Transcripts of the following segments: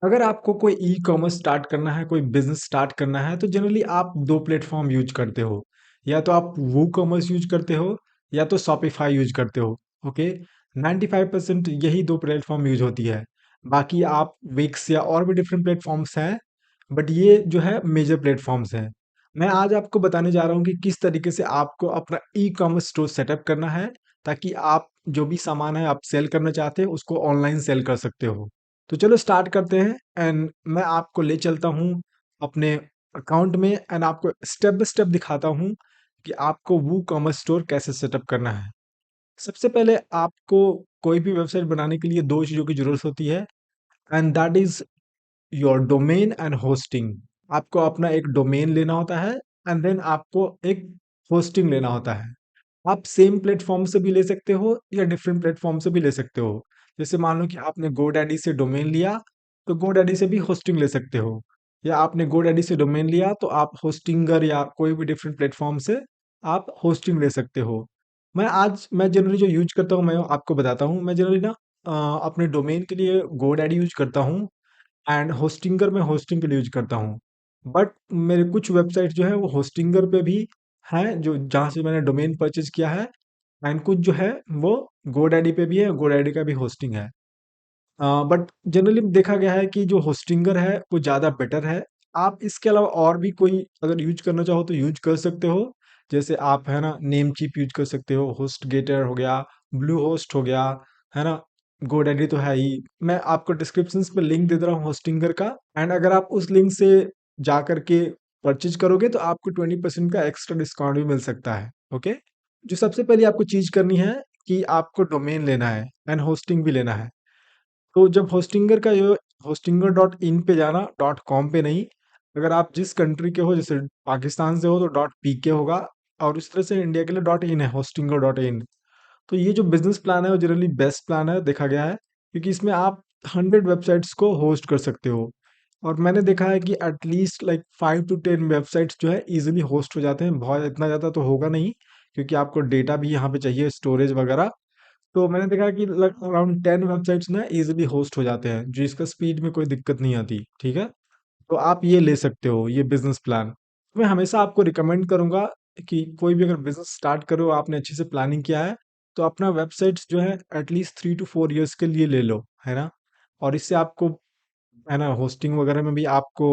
अगर आपको कोई ई-कॉमर्स स्टार्ट करना है, कोई बिज़नेस स्टार्ट करना है, तो जनरली आप 2 प्लेटफ़ॉर्म यूज़ करते हो। या तो आप वूकॉमर्स यूज़ करते हो या तो शॉपिफ़ाई यूज़ करते हो, ओके? 95% यही 2 प्लेटफ़ॉर्म यूज़ होती है। बाकी आप विक्स या और भी डिफरेंट प्लेटफ़ॉर्म्स हैं, बट ये जो है मेजर प्लेटफ़ॉर्म्स हैं। मैं आज आपको बताने जा रहा हूँ कि किस तरीके से आपको अपना ई-कॉमर्स स्टोर सेटअप करना है, ताकि आप जो भी सामान है आप सेल करना चाहते हैं, उसको ऑनलाइन सेल कर सकते हो। तो चलो स्टार्ट करते हैं एंड मैं आपको ले चलता हूँ अपने अकाउंट में एंड आपको स्टेप बाय स्टेप दिखाता हूँ कि आपको वो कॉमर्स स्टोर कैसे सेटअप करना है। सबसे पहले आपको कोई भी वेबसाइट बनाने के लिए 2 चीज़ों की ज़रूरत होती है and that is your domain and hosting. आपको अपना एक डोमेन लेना होता है एंड देन आपको एक होस्टिंग लेना होता है। आप सेम प्लेटफ़ॉर्म से भी ले सकते हो या डिफरेंट प्लेटफ़ॉर्म से भी ले सकते हो। जैसे मान लो कि आपने गोडैडी से डोमेन लिया, तो गोडैडी से भी होस्टिंग ले सकते हो। या आपने गोडैडी से डोमेन लिया, तो आप होस्टिंगर या कोई भी डिफरेंट प्लेटफ़ॉर्म से आप होस्टिंग ले सकते हो। मैं जनरली जो यूज़ करता हूँ, मैं आपको बताता हूँ। मैं जनरली ना अपने डोमेन के लिए गोडैडी यूज़ करता हूँ एंड होस्टिंगर मैं होस्टिंग के लिए यूज़ करता हूँ। बट मेरे कुछ वेबसाइट जो है वो होस्टिंगर पे भी हैं, जो जहाँ से मैंने डोमेन परचेज़ किया है एंड कुछ जो है वो गोडैडी पे भी है, गोडैडी का भी होस्टिंग है। बट जनरली देखा गया है कि जो होस्टिंगर है वो ज़्यादा बेटर है। आप इसके अलावा और भी कोई अगर यूज़ करना चाहो तो यूज़ कर सकते हो। जैसे आप है ना नेमचीप यूज़ कर सकते हो, होस्टगेटर हो गया, ब्लूहोस्ट हो गया, है ना? गोडैडी तो है ही। मैं आपको डिस्क्रिप्शंस में लिंक दे दे रहा हूँ होस्टिंगर का एंड अगर आप उस लिंक से जा कर के परचेज़ करोगे तो आपको 20% का एक्स्ट्रा डिस्काउंट भी मिल सकता है, ओके? जो सबसे पहले आपको चीज़ करनी है कि आपको डोमेन लेना है एंड होस्टिंग भी लेना है। तो जब होस्टिंगर का ये होस्टिंगर डॉट इन पे जाना, डॉट कॉम पे नहीं। अगर आप जिस कंट्री के हो, जैसे पाकिस्तान से हो तो डॉट पीके होगा और इस तरह से इंडिया के लिए डॉट इन है, होस्टिंगर डॉट इन। तो ये जो बिजनेस प्लान है वो जनरली बेस्ट प्लान है, देखा गया है, क्योंकि इसमें आप 100 वेबसाइट्स को होस्ट कर सकते हो। और मैंने देखा है कि एटलीस्ट लाइक 5 to 10 वेबसाइट्स जो है इजीली होस्ट हो जाते हैं। बहुत इतना ज़्यादा तो होगा नहीं, क्योंकि आपको डेटा भी यहाँ पे चाहिए, स्टोरेज वगैरह। तो मैंने देखा कि लग अराउंड 10 वेबसाइट्स ना इजीली होस्ट हो जाते हैं, जिसका स्पीड में कोई दिक्कत नहीं आती, ठीक है? तो आप ये ले सकते हो, ये बिज़नेस प्लान। मैं हमेशा आपको रिकमेंड करूँगा कि कोई भी अगर बिज़नेस स्टार्ट कर रहे हो, आपने अच्छे से प्लानिंग किया है, तो अपना वेबसाइट्स जो है एटलीस्ट 3 to 4 ईयर्स के लिए ले लो, है ना? और इससे आपको है ना होस्टिंग वगैरह में भी आपको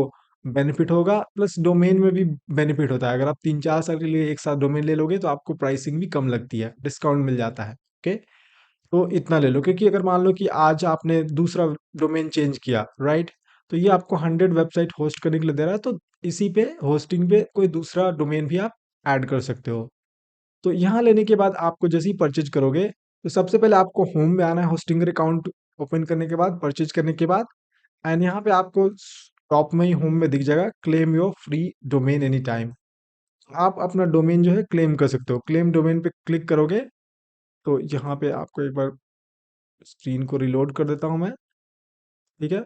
बेनिफिट होगा, प्लस डोमेन में भी बेनिफिट होता है। अगर आप 3-4 साल के लिए एक साथ डोमेन ले लोगे, तो आपको प्राइसिंग भी कम लगती है, डिस्काउंट मिल जाता है, ओके? तो इतना ले लो, क्योंकि अगर मान लो कि आज आपने दूसरा डोमेन चेंज किया, राइट? तो ये आपको 100 वेबसाइट होस्ट करने के लिए दे रहा है, तो इसी पे होस्टिंग पे कोई दूसरा डोमेन भी आप ऐड कर सकते हो। तो यहाँ लेने के बाद आपको जैसे ही परचेज करोगे, तो सबसे पहले आपको होम में आना है, होस्टिंगर अकाउंट ओपन करने के बाद, परचेज करने के बाद एंड यहाँ पे आपको टॉप में ही होम में दिख जाएगा claim your free domain any time. आप अपना डोमेन जो है क्लेम कर सकते हो। क्लेम डोमेन पे क्लिक करोगे, तो यहाँ पे आपको एक बार स्क्रीन को रिलोड कर देता हूँ मैं, ठीक है?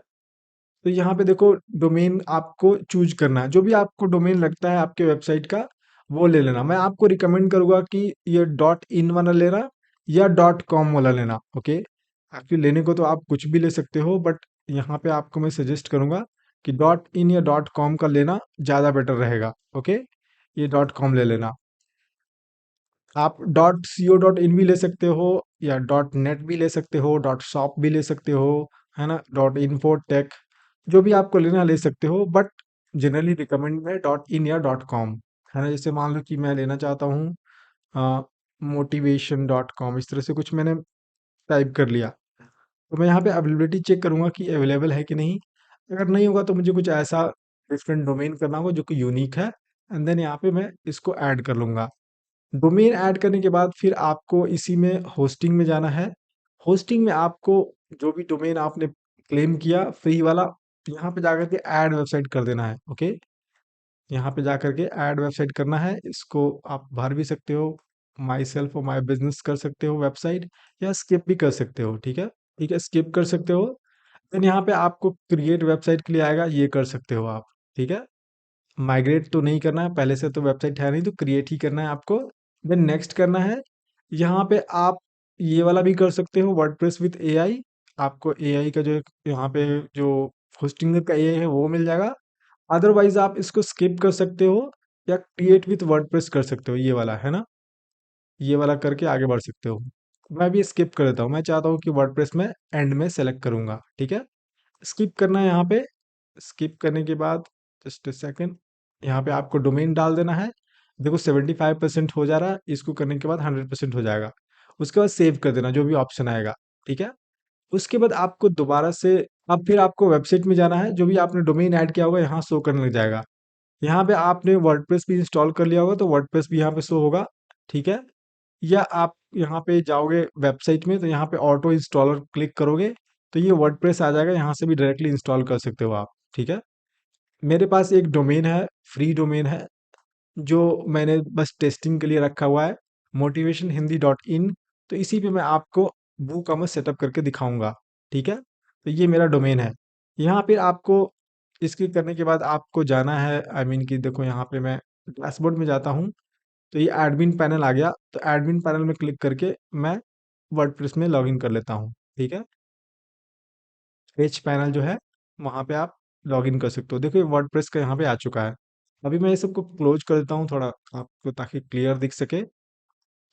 तो यहाँ पे देखो डोमेन आपको चूज करना है, जो भी आपको डोमेन लगता है आपके वेबसाइट का, वो ले लेना। मैं आपको रिकमेंड करूँगा कि ये डॉट इन वाला लेना या डॉट कॉम वाला लेना, ओके? एक्चुअली लेने को तो आप कुछ भी ले सकते हो, बट यहाँ पे आपको मैं सजेस्ट करूँगा कि डॉट इन या डॉट कॉम का लेना ज़्यादा बेटर रहेगा, ओके? ये डॉट कॉम ले लेना। आप dot C O dot in भी ले सकते हो या डॉट नेट भी ले सकते हो, डॉट शॉप भी ले सकते हो, है ना? डॉट इन्फो टेक, जो भी आपको लेना ले सकते हो, बट जनरली रिकमेंड है डॉट इन या डॉट कॉम, है ना? जैसे मान लो कि मैं लेना चाहता हूँ मोटिवेशन डॉट कॉम, इस तरह से कुछ मैंने टाइप कर लिया, तो मैं यहाँ पे अवेलेबिलिटी चेक करूँगा कि अवेलेबल है कि नहीं। अगर नहीं होगा तो मुझे कुछ ऐसा डिफरेंट डोमेन करना होगा जो कि यूनिक है एंड देन यहाँ पे मैं इसको ऐड कर लूँगा। डोमेन ऐड करने के बाद फिर आपको इसी में होस्टिंग में जाना है। होस्टिंग में आपको जो भी डोमेन आपने क्लेम किया फ्री वाला, यहाँ पे जाकर के ऐड वेबसाइट कर देना है, ओके? यहाँ पे जाकर के ऐड वेबसाइट करना है, इसको आप भर भी सकते हो, माई सेल्फ और माई बिजनेस कर सकते हो वेबसाइट, या स्किप भी कर सकते हो, ठीक है? ठीक है, स्किप कर सकते हो। देन यहाँ पे आपको क्रिएट वेबसाइट के लिए आएगा, ये कर सकते हो आप, ठीक है? माइग्रेट तो नहीं करना है, पहले से तो वेबसाइट है नहीं, तो क्रिएट ही करना है आपको। देन नेक्स्ट करना है। यहाँ पे आप ये वाला भी कर सकते हो, वर्डप्रेस विथ एआई। आपको एआई का जो यहाँ पे जो होस्टिंगर का ये है वो मिल जाएगा। अदरवाइज आप इसको स्किप कर सकते हो या क्रिएट विथ वर्डप्रेस कर सकते हो, ये वाला है ना, ये वाला करके आगे बढ़ सकते हो। मैं भी स्किप कर देता हूँ, मैं चाहता हूँ कि वर्डप्रेस में एंड में सेलेक्ट करूंगा, ठीक है। स्किप करना है यहाँ पे। स्किप करने के बाद जस्ट अ सेकेंड, यहाँ पे आपको डोमेन डाल देना है। देखो 75% हो जा रहा है, इसको करने के बाद 100% हो जाएगा। उसके बाद सेव कर देना जो भी ऑप्शन आएगा, ठीक है। उसके बाद आपको दोबारा से, अब फिर आपको वेबसाइट में जाना है, जो भी आपने डोमेन ऐड किया होगा यहाँ शो करने लग जाएगा। यहाँ पे आपने वर्डप्रेस भी इंस्टॉल कर लिया होगा तो वर्डप्रेस भी यहाँ पे शो होगा, ठीक है। या आप यहाँ पे जाओगे वेबसाइट में तो यहाँ पे ऑटो इंस्टॉलर क्लिक करोगे तो ये वर्डप्रेस आ जाएगा, यहाँ से भी डायरेक्टली इंस्टॉल कर सकते हो आप, ठीक है। मेरे पास एक डोमेन है, फ्री डोमेन है, जो मैंने बस टेस्टिंग के लिए रखा हुआ है, motivationhindi.in। तो इसी पे मैं आपको वूकॉमर्स सेटअप करके दिखाऊंगा, ठीक है। तो ये मेरा डोमेन है। यहाँ पे आपको इसके करने के बाद आपको जाना है, आई मीन कि देखो यहाँ पे मैं डैशबोर्ड में जाता हूँ तो ये एडमिन पैनल आ गया, तो एडमिन पैनल में क्लिक करके मैं वर्डप्रेस में लॉगिन कर लेता हूँ, ठीक है। पेज पैनल जो है वहाँ पे आप लॉगिन कर सकते हो। देखो ये वर्डप्रेस का यहाँ पे आ चुका है। अभी मैं ये सबको क्लोज कर देता हूँ थोड़ा आपको, ताकि क्लियर दिख सके,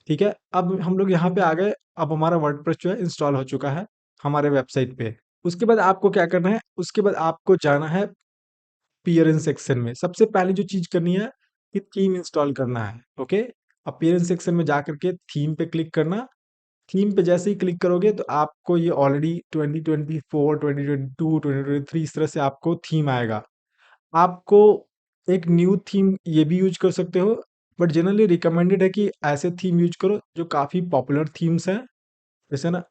ठीक है। अब हम लोग यहाँ पे आ गए। अब हमारा वर्डप्रेस जो है इंस्टॉल हो चुका है हमारे वेबसाइट पे। उसके बाद आपको क्या करना है, उसके बाद आपको जाना है अपीयरेंस सेक्शन में। सबसे पहले जो चीज करनी है कि थीम इंस्टॉल करना है, ओके। अपीयरेंस सेक्शन में जाकर के थीम पे क्लिक करना। थीम पे जैसे ही क्लिक करोगे तो आपको ये ऑलरेडी 2024 2022 2023 इस तरह से आपको थीम आएगा। आपको एक न्यू थीम ये भी यूज कर सकते हो, बट जनरली रिकमेंडेड है कि ऐसे थीम यूज करो जो काफ़ी पॉपुलर थीम्स हैं। जैसे ना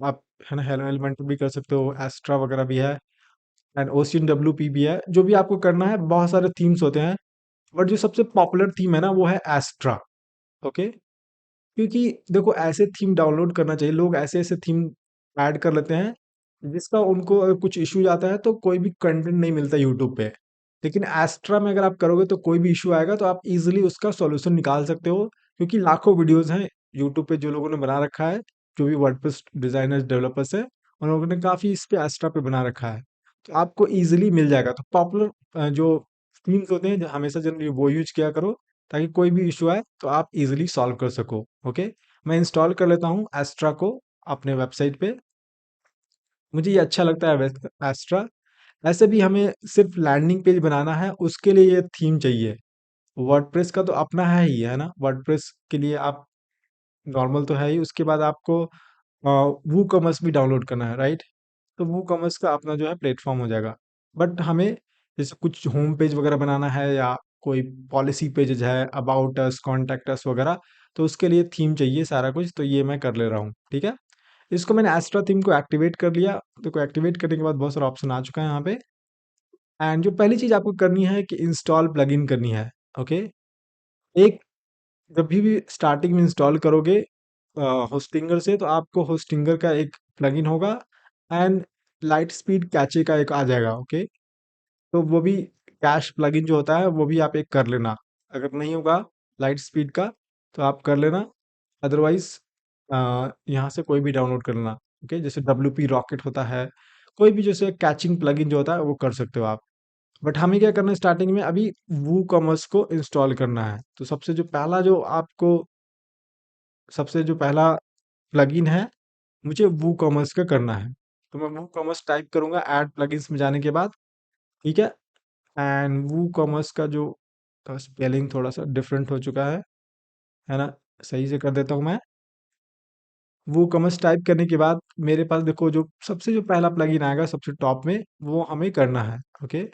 आप, है ना, हेलो एलिमेंट भी कर सकते हो, एस्ट्रा वगैरह भी है, एंड ओशियन डब्ल्यू पी भी है। जो भी आपको करना है, बहुत सारे थीम्स होते हैं, बट जो सबसे पॉपुलर थीम है ना वो है एस्ट्रा, ओके। क्योंकि देखो ऐसे थीम डाउनलोड करना चाहिए, लोग ऐसे ऐसे थीम ऐड कर लेते हैं जिसका उनको अगर कुछ इशू आता है तो कोई भी कंटेंट नहीं मिलता यूट्यूब पे। लेकिन एस्ट्रा में अगर आप करोगे तो कोई भी इशू आएगा तो आप इजीली उसका सॉल्यूशन निकाल सकते हो, क्योंकि लाखों वीडियोस हैं यूट्यूब पे जो लोगों ने बना रखा है, जो भी वर्डप्रेस डिजाइनर्स डेवलपर्स है, उन लोगों ने काफ़ी इस पे एस्ट्रा पे बना रखा है, तो आपको इजीली मिल जाएगा। तो पॉपुलर जो थीम्स होते हैं हमेशा जनरली वो यूज किया करो, ताकि कोई भी इशू आए तो आप इजीली सॉल्व कर सको, ओके। मैं इंस्टॉल कर लेता हूँ एस्ट्रा को अपने वेबसाइट पे। मुझे ये अच्छा लगता है एस्ट्रा। ऐसे भी हमें सिर्फ लैंडिंग पेज बनाना है, उसके लिए ये थीम चाहिए। वर्डप्रेस का तो अपना है ही, है ना। वर्डप्रेस के लिए आप नॉर्मल तो है ही, उसके बाद आपको वू कॉमर्स भी डाउनलोड करना है, राइट। तो वो कॉमर्स का अपना जो है प्लेटफॉर्म हो जाएगा। बट हमें जैसे कुछ होम पेज वगैरह बनाना है या कोई पॉलिसी पेजेज है, अबाउट अस, कॉन्टैक्ट अस वगैरह, तो उसके लिए थीम चाहिए सारा कुछ, तो ये मैं कर ले रहा हूँ, ठीक है। इसको मैंने एस्ट्रा थीम को एक्टिवेट कर लिया। तो एक्टिवेट करने के बाद बहुत सारा ऑप्शन आ चुका है यहाँ पे। एंड जो पहली चीज आपको करनी है कि इंस्टॉल प्लगइन करनी है, ओके। एक, जब भी स्टार्टिंग में इंस्टॉल करोगे होस्टिंगर से, तो आपको होस्टिंगर का एक प्लगइन होगा, एंड लाइट स्पीड कैचे का एक आ जाएगा, ओके। तो वो भी कैश प्लगइन जो होता है वो भी आप एक कर लेना। अगर नहीं होगा लाइट स्पीड का तो आप कर लेना, अदरवाइज यहाँ से कोई भी डाउनलोड कर लेना, ओके। जैसे डब्ल्यू पी रॉकेट होता है, कोई भी जैसे कैचिंग प्लगइन जो होता है वो कर सकते हो आप। बट हमें क्या करना है, स्टार्टिंग में अभी वू कॉमर्स को इंस्टॉल करना है। तो सबसे जो पहला प्लगइन है, मुझे वू कॉमर्स का करना है। तो मैं वू कॉमर्स टाइप करूंगा ऐड प्लगइन्स में जाने के बाद, ठीक है। एंड वू कॉमर्स का जो स्पेलिंग थोड़ा सा डिफरेंट हो चुका है ना। सही से कर देता हूँ मैं। वो कॉमर्स टाइप करने के बाद मेरे पास देखो जो पहला प्लगइन आएगा सबसे टॉप में, वो हमें करना है, ओके।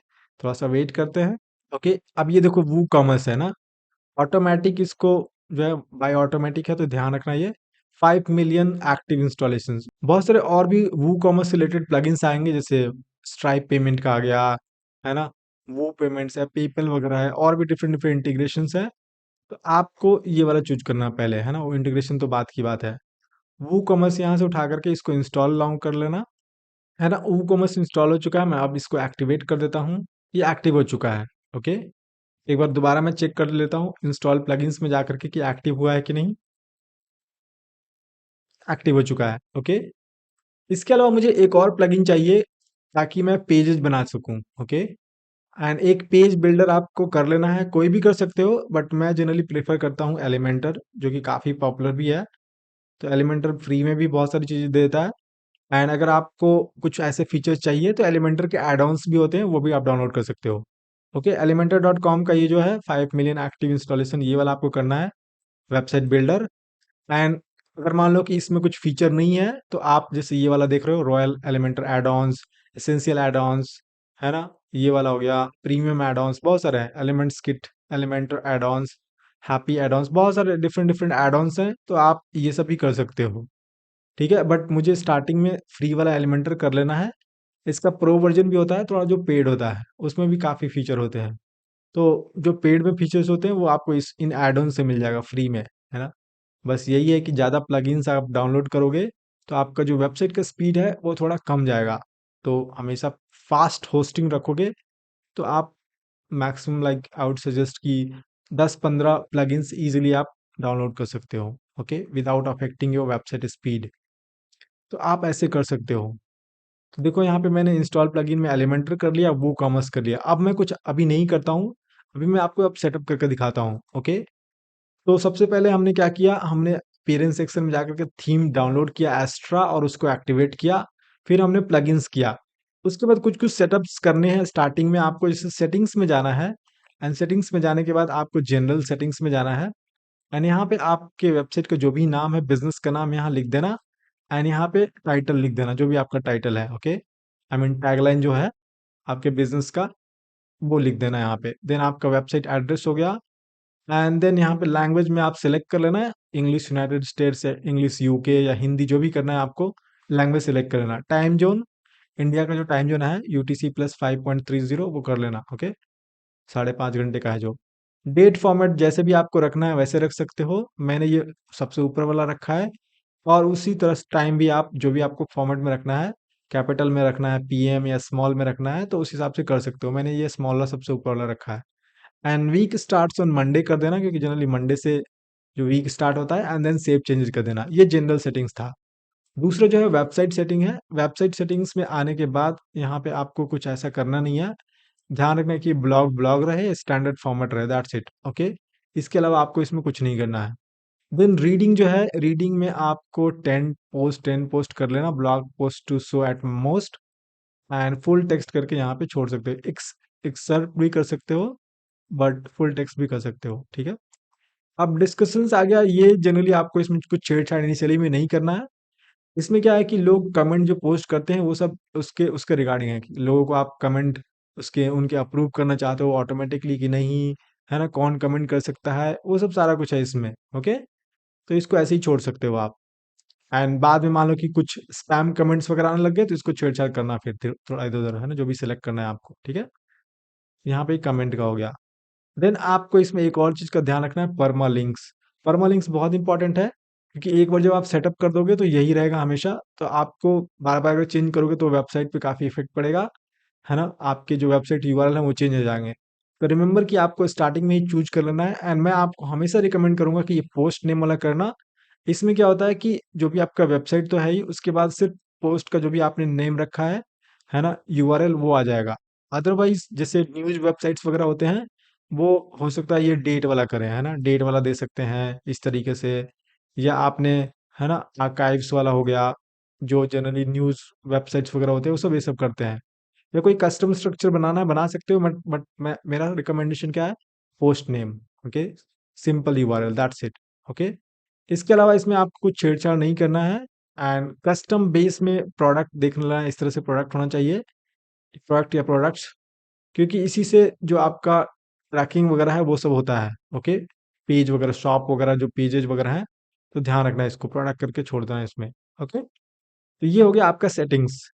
थोड़ा सा वेट करते हैं, ओके। अब ये देखो वो कॉमर्स है ना, ऑटोमेटिक इसको जो है बाय ऑटोमेटिक है, तो ध्यान रखना ये 5 मिलियन एक्टिव इंस्टॉलेशंस। बहुत सारे और भी वो कॉमर्स से रिलेटेड प्लगइन्स आएंगे, जैसे स्ट्राइप पेमेंट का आ गया, है ना, वो पेमेंट्स है, पेपल वगैरह है, और भी डिफरेंट डिफरेंट इंटीग्रेशंस है। तो आपको ये वाला चूज करना है पहले, है ना। वो इंटीग्रेशन तो बात की बात है। वो कॉमर्स यहाँ से उठा करके इसको इंस्टॉल लॉन्ग कर लेना, है ना। वो कॉमर्स इंस्टॉल हो चुका है, मैं अब इसको एक्टिवेट कर देता हूँ। ये एक्टिव हो चुका है, ओके। एक बार दोबारा मैं चेक कर लेता हूँ इंस्टॉल प्लगइन्स में जाकर के कि एक्टिव हुआ है कि नहीं। एक्टिव हो चुका है, ओके। इसके अलावा मुझे एक और प्लगइन चाहिए, ताकि मैं पेजेस बना सकूं। ओके, एंड एक पेज बिल्डर आपको कर लेना है, कोई भी कर सकते हो, बट मैं जनरली प्रेफर करता हूँ एलिमेंटर, जो कि काफ़ी पॉपुलर भी है। तो एलिमेंटर फ्री में भी बहुत सारी चीज़ें देता है। एंड अगर आपको कुछ ऐसे फीचर्स चाहिए तो एलिमेंटर के एड ऑन्स भी होते हैं, वो भी आप डाउनलोड कर सकते हो। ओके, एलिमेंटर.com का ये जो है 5 मिलियन एक्टिव इंस्टॉलेशन, ये वाला आपको करना है, वेबसाइट बिल्डर। एंड अगर मान लो कि इसमें कुछ फीचर नहीं है, तो आप जैसे ये वाला देख रहे हो, royal Elementor add-ons, essential add-ons, है ना, ये वाला हो गया, प्रीमियम एड ऑन्स, बहुत सारे हैं, elements kit, Elementor add-ons, happy add-ons, बहुत सारे डिफरेंट डिफरेंट एड ऑन्स हैं, तो आप ये सब भी कर सकते हो। ठीक है, बट मुझे स्टार्टिंग में फ्री वाला एलिमेंटर कर लेना है। इसका प्रो वर्जन भी होता है थोड़ा, जो पेड होता है उसमें भी काफ़ी फीचर होते हैं। तो जो पेड में फीचर्स होते हैं वो आपको इस इन एड ऑन से मिल जाएगा फ्री में, है ना। बस यही है कि ज़्यादा प्लगइन्स आप डाउनलोड करोगे तो आपका जो वेबसाइट का स्पीड है वो थोड़ा कम जाएगा। तो हमेशा फास्ट होस्टिंग रखोगे तो आप maximum like I would suggest कि 10-15 प्लगइन्स इजीली आप डाउनलोड कर सकते हो, okay, without affecting your website speed. तो आप ऐसे कर सकते हो। तो देखो यहाँ पे मैंने इंस्टॉल प्लगइन में एलिमेंटर कर लिया, वो कॉमर्स कर लिया। अब मैं कुछ अभी नहीं करता हूँ, अभी मैं आपको अब सेटअप करके दिखाता हूँ। ओके, तो सबसे पहले हमने क्या किया, हमने पेरेंट सेक्शन में जाकर के थीम डाउनलोड किया एस्ट्रा और उसको एक्टिवेट किया। फिर हमने प्लगइन्स किया। उसके बाद कुछ कुछ सेटअप्स करने हैं। स्टार्टिंग में आपको जैसे सेटिंग्स में जाना है, एंड सेटिंग्स में जाने के बाद आपको जनरल सेटिंग्स में जाना है। एंड यहाँ पे आपके वेबसाइट का जो भी नाम है, बिजनेस का नाम यहाँ लिख देना। एंड यहाँ पे टाइटल लिख देना, जो भी आपका टाइटल है। ओके, आई मीन टैगलाइन जो है आपके बिजनेस का, वो लिख देना यहाँ पे। देन आपका वेबसाइट एड्रेस हो गया। एंड देन यहाँ पे लैंग्वेज में आप सेलेक्ट कर लेना है, इंग्लिश यूनाइटेड स्टेट्स या इंग्लिश यूके या हिंदी, जो भी करना है आपको, लैंग्वेज सेलेक्ट कर लेना। टाइम जोन, इंडिया का जो टाइम जोन है यूटीसी प्लस 5.30, वो कर लेना। ओके, 5.5 घंटे का है जो। डेट फॉर्मेट जैसे भी आपको रखना है वैसे रख सकते हो, मैंने ये सबसे ऊपर वाला रखा है। और उसी तरह टाइम भी आप जो भी आपको फॉर्मेट में रखना है, कैपिटल में रखना है, पीएम या स्मॉल में रखना है, तो उस हिसाब से कर सकते हो। मैंने ये स्मॉल वाला सबसे ऊपर वाला रखा है। And week starts on Monday कर देना, क्योंकि जनरली मंडे से जो वीक स्टार्ट होता है। एंड देन सेव चेंजेस कर देना। ये जनरल सेटिंग्स था। दूसरा जो है वेबसाइट सेटिंग है। वेबसाइट सेटिंग्स में आने के बाद यहाँ पे आपको कुछ ऐसा करना नहीं है। ध्यान रखना है कि ब्लॉग ब्लॉग रहे, स्टैंडर्ड फॉर्मेट रहे, दैट्स इट। ओके, इसके अलावा आपको इसमें कुछ नहीं करना है। देन रीडिंग जो है, रीडिंग में आपको 10 पोस्ट कर लेना, blog post to show at most, and full text करके यहाँ पे छोड़ सकते हो। एक्सर्ट भी कर सकते हो, बट फुल टेक्स्ट भी कर सकते हो। ठीक है, अब डिस्कशंस आ गया। ये जनरली आपको इसमें कुछ छेड़छाड़ इनिशियली में नहीं करना है। इसमें क्या है कि लोग कमेंट जो पोस्ट करते हैं वो सब उसके उसके रिगार्डिंग है कि लोगों को आप कमेंट उसके उनके अप्रूव करना चाहते हो ऑटोमेटिकली कि नहीं, है ना, कौन कमेंट कर सकता है, वो सब सारा कुछ है इसमें। ओके, तो इसको ऐसे ही छोड़ सकते हो आप। एंड बाद में मान लो कि कुछ स्पैम कमेंट्स वगैरह आने लग गए तो इसको छेड़छाड़ करना, फिर थोड़ा इधर उधर, है ना, जो भी सिलेक्ट करना है आपको। ठीक है, यहाँ पे कमेंट का हो गया। देन आपको इसमें एक और चीज का ध्यान रखना है, परमालिंक्स। परमालिंक्स बहुत इंपॉर्टेंट है, क्योंकि एक बार जब आप सेटअप कर दोगे तो यही रहेगा हमेशा। तो आपको बार बार अगर चेंज करोगे तो वेबसाइट पे काफी इफेक्ट पड़ेगा, है ना, आपके जो वेबसाइट यूआरएल है वो चेंज हो जाएंगे। तो रिमेंबर कि आपको स्टार्टिंग में ही चूज कर लेना है। एंड मैं आपको हमेशा रिकमेंड करूंगा कि ये पोस्ट नेम वाला करना। इसमें क्या होता है कि जो भी आपका वेबसाइट तो है ही, उसके बाद सिर्फ पोस्ट का जो भी आपने नेम रखा है ना, यूआरएल, वो आ जाएगा। अदरवाइज जैसे न्यूज वेबसाइट्स वगैरह होते हैं, वो हो सकता है ये डेट वाला करें, है ना, डेट वाला दे सकते हैं इस तरीके से। या आपने, है ना, आर्काइव्स वाला हो गया, जो जनरली न्यूज वेबसाइट्स वगैरह होते हैं वो सब ये सब करते हैं। या कोई कस्टम स्ट्रक्चर बनाना है बना सकते हो, बट मैं मेरा रिकमेंडेशन क्या है, post name. Okay, simple URL, that's it. Okay, इसके अलावा इसमें आपको कुछ छेड़छाड़ नहीं करना है। एंड कस्टम बेस में प्रोडक्ट देखना है, इस तरह से प्रोडक्ट होना चाहिए, प्रोडक्ट या प्रोडक्ट्स, क्योंकि इसी से जो आपका ट्रैकिंग वगैरह है वो सब होता है। ओके, पेज वगैरह, शॉप वगैरह, जो पेजेज वगैरह हैं, तो ध्यान रखना है, इसको प्रोडक्ट करके छोड़ देना है इसमें। ओके, तो ये हो गया आपका सेटिंग्स।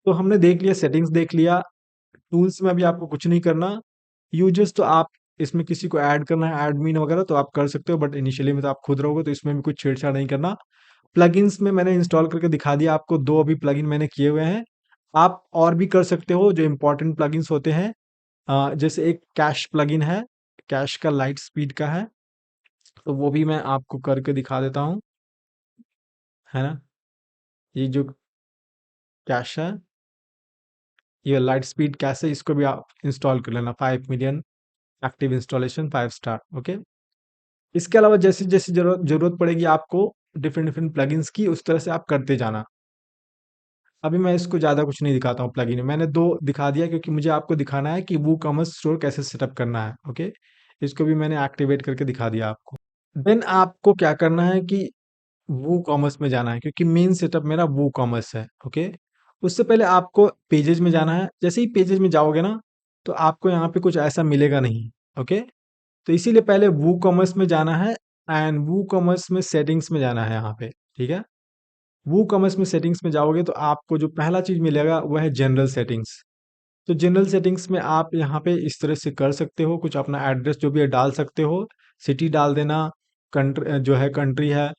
तो हमने देख लिया, सेटिंग्स देख लिया। टूल्स में अभी आपको कुछ नहीं करना। यूजर्स तो आप इसमें किसी को ऐड करना है, एडमिन वगैरह, तो आप कर सकते हो, बट इनिशियली में तो आप खुद रहोगे, तो इसमें भी कुछ छेड़छाड़ नहीं करना। प्लगइन्स में मैंने इंस्टॉल करके दिखा दिया आपको, 2 अभी प्लगइन मैंने किए हुए हैं। आप और भी कर सकते हो जो इंपॉर्टेंट प्लगइन्स होते हैं। जैसे एक कैश प्लगइन है, कैश का लाइट स्पीड का है, तो वो भी मैं आपको करके दिखा देता हूँ, है ना। ये जो कैश है, ये लाइट स्पीड कैसे, इसको भी आप इंस्टॉल कर लेना, 5 million active installation, 5 star. Okay, इसके अलावा जैसे जैसे जरूरत पड़ेगी आपको डिफरेंट डिफरेंट प्लगइन्स की, उस तरह से आप करते जाना। अभी मैं इसको ज़्यादा कुछ नहीं दिखाता हूँ प्लगइन, मैंने दो दिखा दिया क्योंकि मुझे आपको दिखाना है कि वो कॉमर्स स्टोर कैसे सेटअप करना है। ओके, इसको भी मैंने एक्टिवेट करके दिखा दिया आपको। देन आपको क्या करना है कि वो कॉमर्स में जाना है, क्योंकि मेन सेटअप मेरा वो कॉमर्स है। ओके, उससे पहले आपको पेजेस में जाना है। जैसे ही पेजेस में जाओगे ना, तो आपको यहाँ पे कुछ ऐसा मिलेगा नहीं। ओके, तो इसीलिए पहले वो कॉमर्स में जाना है, एंड वो कॉमर्स में सेटिंग्स में जाना है यहाँ पे। ठीक है, वो कॉमर्स में सेटिंग्स में जाओगे तो आपको जो पहला चीज मिलेगा वो है जनरल सेटिंग्स। तो जनरल सेटिंग्स में आप यहाँ पे इस तरह से कर सकते हो, कुछ अपना एड्रेस जो भी है डाल सकते हो, सिटी डाल देना, कंट्री जो है कंट्री है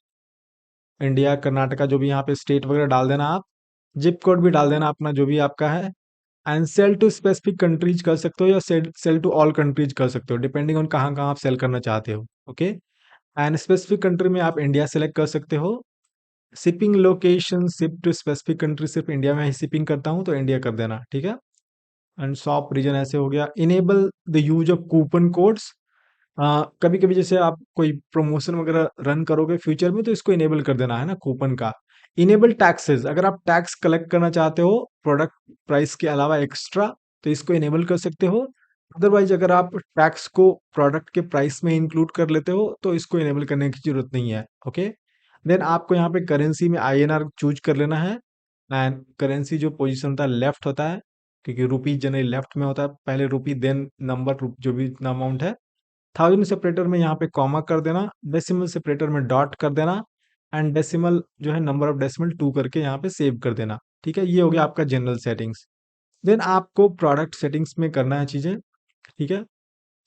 इंडिया कर्नाटका, जो भी यहाँ पे स्टेट वगैरह डाल देना आप, जिप कोड भी डाल देना अपना जो भी आपका है, and sell to specific countries कर सकते हो या सेल टू ऑल कंट्रीज कर सकते हो, डिपेंडिंग ऑन कहाँ कहाँ आप सेल करना चाहते हो। ओके, एंड स्पेसिफिक कंट्री में आप इंडिया सेलेक्ट कर सकते हो। Shipping location ship to specific country, सिर्फ इंडिया में ही शिपिंग करता हूँ तो इंडिया कर देना। ठीक है, एंड शॉप रीजन ऐसे हो गया। Enable the use of coupon codes, कभी कभी जैसे आप कोई प्रमोशन वगैरह रन करोगे फ्यूचर में, तो इसको इनेबल कर देना है ना कूपन का। इनेबल टैक्सेस, अगर आप टैक्स कलेक्ट करना चाहते हो प्रोडक्ट प्राइस के अलावा एक्स्ट्रा, तो इसको इनेबल कर सकते हो। अदरवाइज अगर आप टैक्स को प्रोडक्ट के प्राइस में इंक्लूड कर लेते हो तो इसको इनेबल करने की जरूरत नहीं है। ओके, देन आपको यहाँ पे करेंसी में आईएनआर चूज कर लेना है, एंड करेंसी जो पोजीशन होता है लेफ्ट होता है, क्योंकि रुपी जनरली लेफ्ट में होता है, पहले रुपी देन नंबर, जो भी इतना अमाउंट है। थाउजेंड सेपरेटर में यहाँ पे कॉमा कर देना, डेसिमल सेपरेटर में डॉट कर देना, एंड डेसिमल जो है नंबर ऑफ डेसिमल 2 करके यहाँ पे सेव कर देना। ठीक है, ये हो गया आपका जनरल सेटिंग्स। देन आपको प्रोडक्ट सेटिंग्स में करना है चीजें। ठीक है,